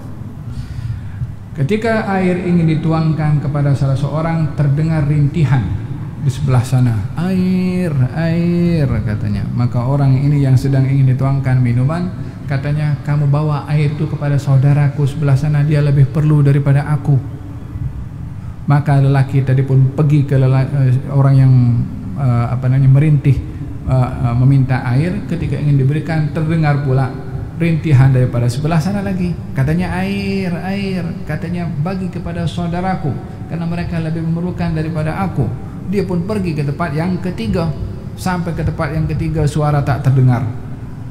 Ketika air ingin dituangkan kepada salah seorang, terdengar rintihan di sebelah sana. Air, air, katanya. Maka orang ini yang sedang ingin dituangkan minuman, katanya, kamu bawa air itu kepada saudaraku sebelah sana, dia lebih perlu daripada aku. Maka lelaki tadi pun pergi ke orang yang merintih, meminta air. Ketika ingin diberikan, terdengar pula rintihan daripada sebelah sana lagi. Katanya, air, air, katanya, bagi kepada saudaraku karena mereka lebih memerlukan daripada aku. Dia pun pergi ke tempat yang ketiga. Sampai ke tempat yang ketiga, suara tak terdengar,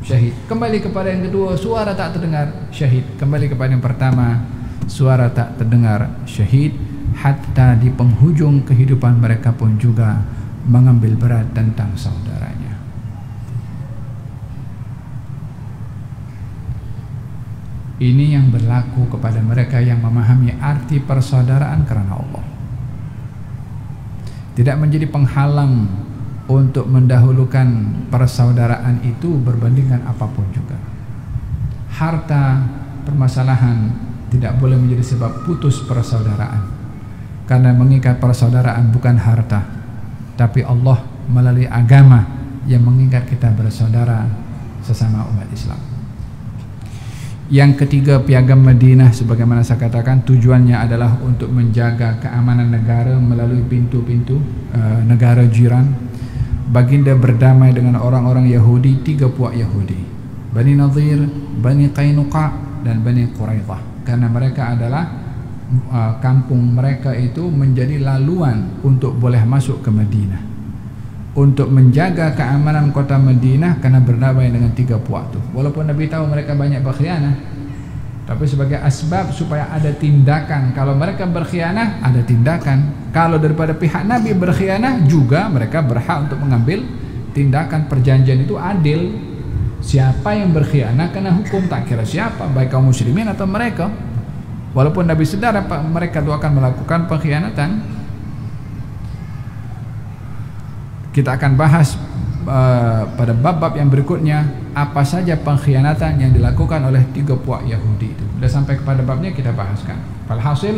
syahid. Kembali kepada yang kedua, suara tak terdengar, syahid. Kembali kepada yang pertama, suara tak terdengar, syahid. Hatta di penghujung kehidupan mereka pun juga mengambil berat tentang saudaranya. Ini yang berlaku kepada mereka yang memahami arti persaudaraan karena Allah. Tidak menjadi penghalang untuk mendahulukan persaudaraan itu berbandingkan apapun juga. Harta, permasalahan tidak boleh menjadi sebab putus persaudaraan. Karena mengikat persaudaraan bukan harta, tapi Allah melalui agama yang mengikat kita bersaudara sesama umat Islam. Yang ketiga, piagam Madinah sebagaimana saya katakan, tujuannya adalah untuk menjaga keamanan negara melalui pintu-pintu negara jiran. Baginda berdamai dengan orang-orang Yahudi, 3 puak Yahudi. Bani Nadhir, Bani Qainuqa, dan Bani Quraidah, karena mereka adalah kampung mereka itu menjadi laluan untuk boleh masuk ke Madinah, untuk menjaga keamanan kota Madinah, karena berdamai dengan 3 puak itu. Walaupun Nabi tahu mereka banyak berkhianat, tapi sebagai asbab supaya ada tindakan. Kalau mereka berkhianat, ada tindakan. Kalau daripada pihak Nabi berkhianat, juga mereka berhak untuk mengambil tindakan. Perjanjian itu adil. Siapa yang berkhianat kena hukum, tak kira siapa, baik kaum muslimin atau mereka. Walaupun Nabi sedar mereka itu akan melakukan pengkhianatan. Kita akan bahas pada bab-bab yang berikutnya apa saja pengkhianatan yang dilakukan oleh 3 puak Yahudi itu. Sudah sampai kepada babnya kita bahaskan. Walhasil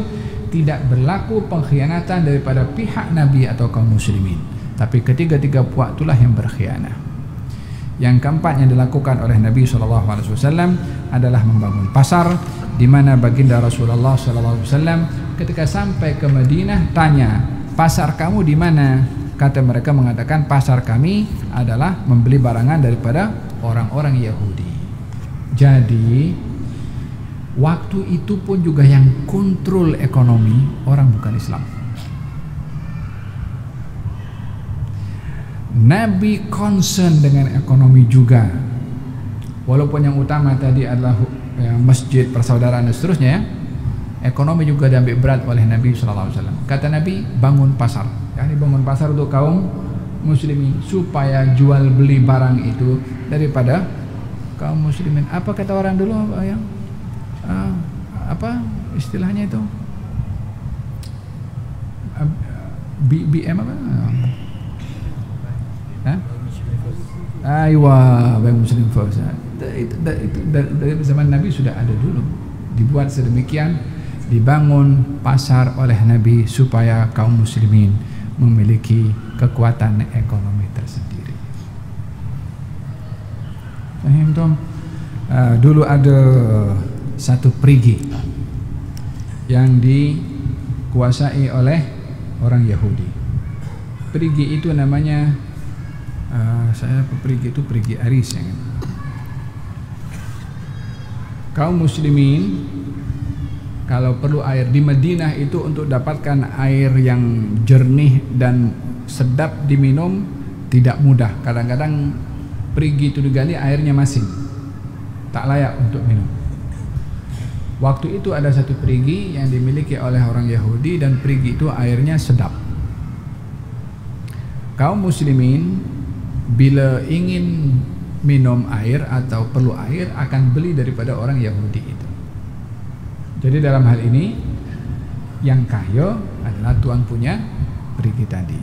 tidak berlaku pengkhianatan daripada pihak Nabi atau kaum muslimin, tapi ketiga-tiga puak itulah yang berkhianat. Yang keempat yang dilakukan oleh Nabi SAW adalah membangun pasar, di mana baginda Rasulullah SAW ketika sampai ke Madinah tanya, pasar kamu di mana? Kata mereka mengatakan, pasar kami adalah membeli barangan daripada orang-orang Yahudi. Jadi waktu itu pun juga yang kontrol ekonomi orang bukan Islam. Nabi concern dengan ekonomi juga. Walaupun yang utama tadi adalah masjid, persaudaraan dan seterusnya ya, ekonomi juga diambil berat oleh Nabi SAW. Kata Nabi, bangun pasar. Yani bangun pasar untuk kaum muslimin supaya jual beli barang itu daripada kaum muslimin. Apa kata orang dulu yang apa istilahnya itu? BM apa? Aywa, bang muslim first. Itu dari zaman Nabi sudah ada dulu. Dibuat sedemikian, dibangun pasar oleh Nabi supaya kaum muslimin memiliki kekuatan ekonomi tersendiri. Faham tom? Dulu ada satu perigi yang dikuasai oleh orang Yahudi. Perigi itu namanya perigi itu perigi Aris yang kaum muslimin kalau perlu air di Madinah itu untuk dapatkan air yang jernih dan sedap diminum tidak mudah. Kadang-kadang perigi itu digali airnya masin, tak layak untuk minum. Waktu itu ada satu perigi yang dimiliki oleh orang Yahudi dan perigi itu airnya sedap. Kaum muslimin bila ingin minum air atau perlu air akan beli daripada orang Yahudi itu. Jadi dalam hal ini yang kaya adalah tuan punya perigi tadi.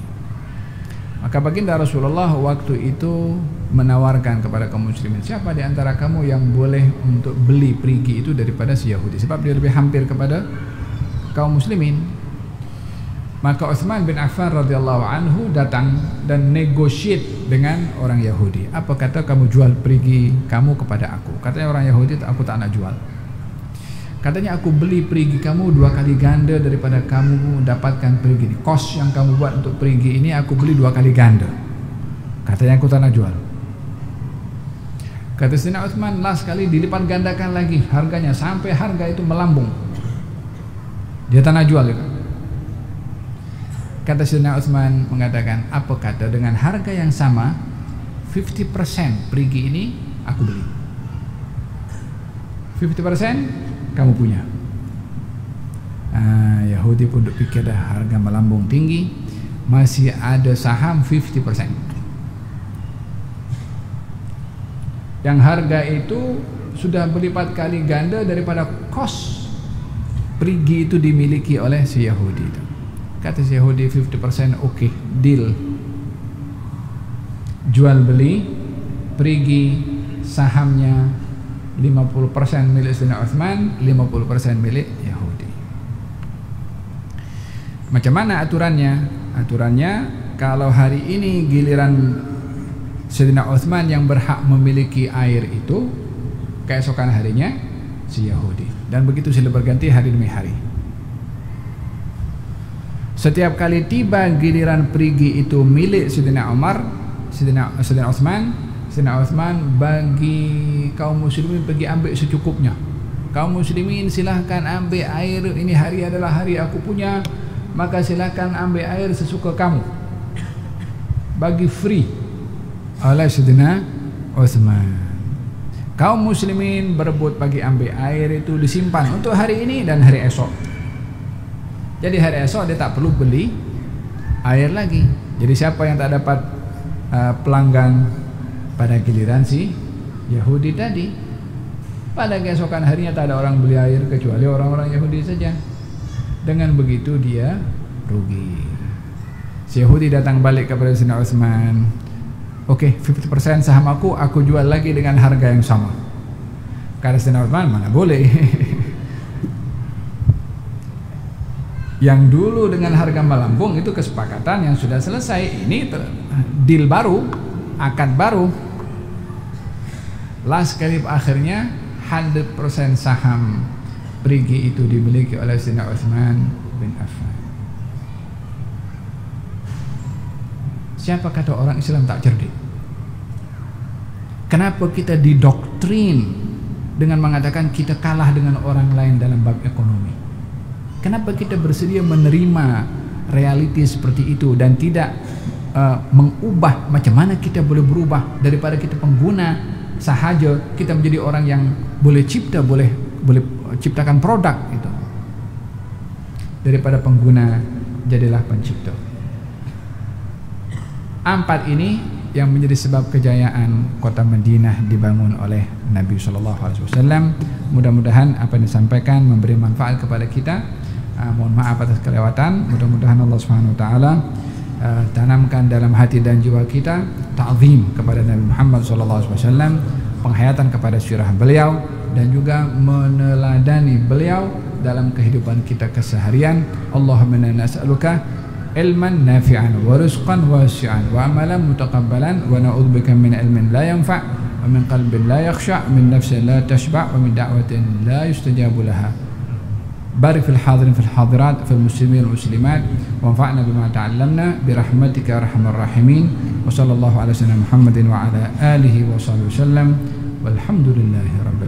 Maka baginda Rasulullah waktu itu menawarkan kepada kaum muslimin, siapa di antara kamu yang boleh untuk beli perigi itu daripada si Yahudi, sebab dia lebih hampir kepada kaum muslimin. Maka Utsman bin Affan radhiyallahu anhu datang dan negotiate dengan orang Yahudi. Apa kata kamu jual perigi kamu kepada aku? Katanya orang Yahudi, aku tak nak jual. Katanya aku beli perigi kamu 2 kali ganda daripada kamu dapatkan perigi ini. Kos yang kamu buat untuk perigi ini aku beli 2 kali ganda. Katanya aku tak nak jual. Kata Sayyidina Utsman, last kali dilipat gandakan lagi harganya sampai harga itu melambung. Dia tak nak jual gitu. Kata Sayyidina Utsman mengatakan, apa kata dengan harga yang sama 50% perigi ini aku beli. 50% kamu punya. Yahudi pun duk pikir dah harga melambung tinggi, masih ada saham 50%. Yang harga itu sudah berlipat kali ganda daripada kos perigi itu dimiliki oleh si Yahudi itu. Kata si Yahudi 50% oke, deal. Jual beli perigi sahamnya 50% milik Sayyidina Utsman, 50% milik Yahudi. Macam mana aturannya? Aturannya kalau hari ini giliran Sayyidina Utsman yang berhak memiliki air itu, keesokan harinya si Yahudi. Dan begitu silih berganti hari demi hari. Setiap kali tiba giliran perigi itu milik Sayyidina Umar, Sayyidina Utsman, Sayyidina Utsman bagi kaum muslimin pergi ambil secukupnya. Kaum muslimin silahkan ambil air, ini hari adalah hari aku punya, maka silahkan ambil air sesuka kamu. Bagi free oleh Sayyidina Utsman. Kaum muslimin berebut bagi ambil air itu disimpan untuk hari ini dan hari esok. Jadi hari esok dia tak perlu beli air lagi. Jadi siapa yang tak dapat pelanggan pada giliran si Yahudi tadi, pada keesokan harinya tak ada orang beli air kecuali orang-orang Yahudi saja. Dengan begitu dia rugi. Si Yahudi datang balik kepada Sayyidina Utsman. Oke, 50% saham aku jual lagi dengan harga yang sama. Kata Sayyidina Utsman, mana boleh. Yang dulu dengan harga melambung itu kesepakatan yang sudah selesai. Ini deal baru, akad baru. Last kali akhirnya 100% saham perigi itu dimiliki oleh Sayyidina Utsman bin Affan. Siapa kata orang Islam tak cerdik? Kenapa kita didoktrin dengan mengatakan kita kalah dengan orang lain dalam bab ekonomi? Kenapa kita bersedia menerima realiti seperti itu dan tidak mengubah? Macam mana kita boleh berubah daripada kita pengguna sahaja, kita menjadi orang yang boleh cipta, boleh ciptakan produk itu. Daripada pengguna, jadilah pencipta. 4 ini yang menjadi sebab kejayaan kota Madinah dibangun oleh Nabi SAW. Mudah-mudahan apa yang disampaikan memberi manfaat kepada kita. Mohon maaf atas kelewatan. Mudah-mudahan Allah Subhanahu Wa Taala tanamkan dalam hati dan jiwa kita ta'zim kepada Nabi Muhammad SAW, penghayatan kepada sirah beliau, dan juga meneladani beliau dalam kehidupan kita keseharian. Allahumma inna nas'aluka ilman nafi'an wa rizqan wasi'an wa amalan mutaqabbalan wa na'udzubika min ilmin la yanfa' wa min qalbin la yakhsha' min nafsin la tashba' wa min da'watin la yustajabu laha. بارك في الحاضرين في الحاضرات في المسلمين والمسلمات وانفعنا بما تعلمنا برحمتك يا ارحم الراحمين وصلى الله على سيدنا محمد وعلى آله وصحبه وسلم والحمد لله رب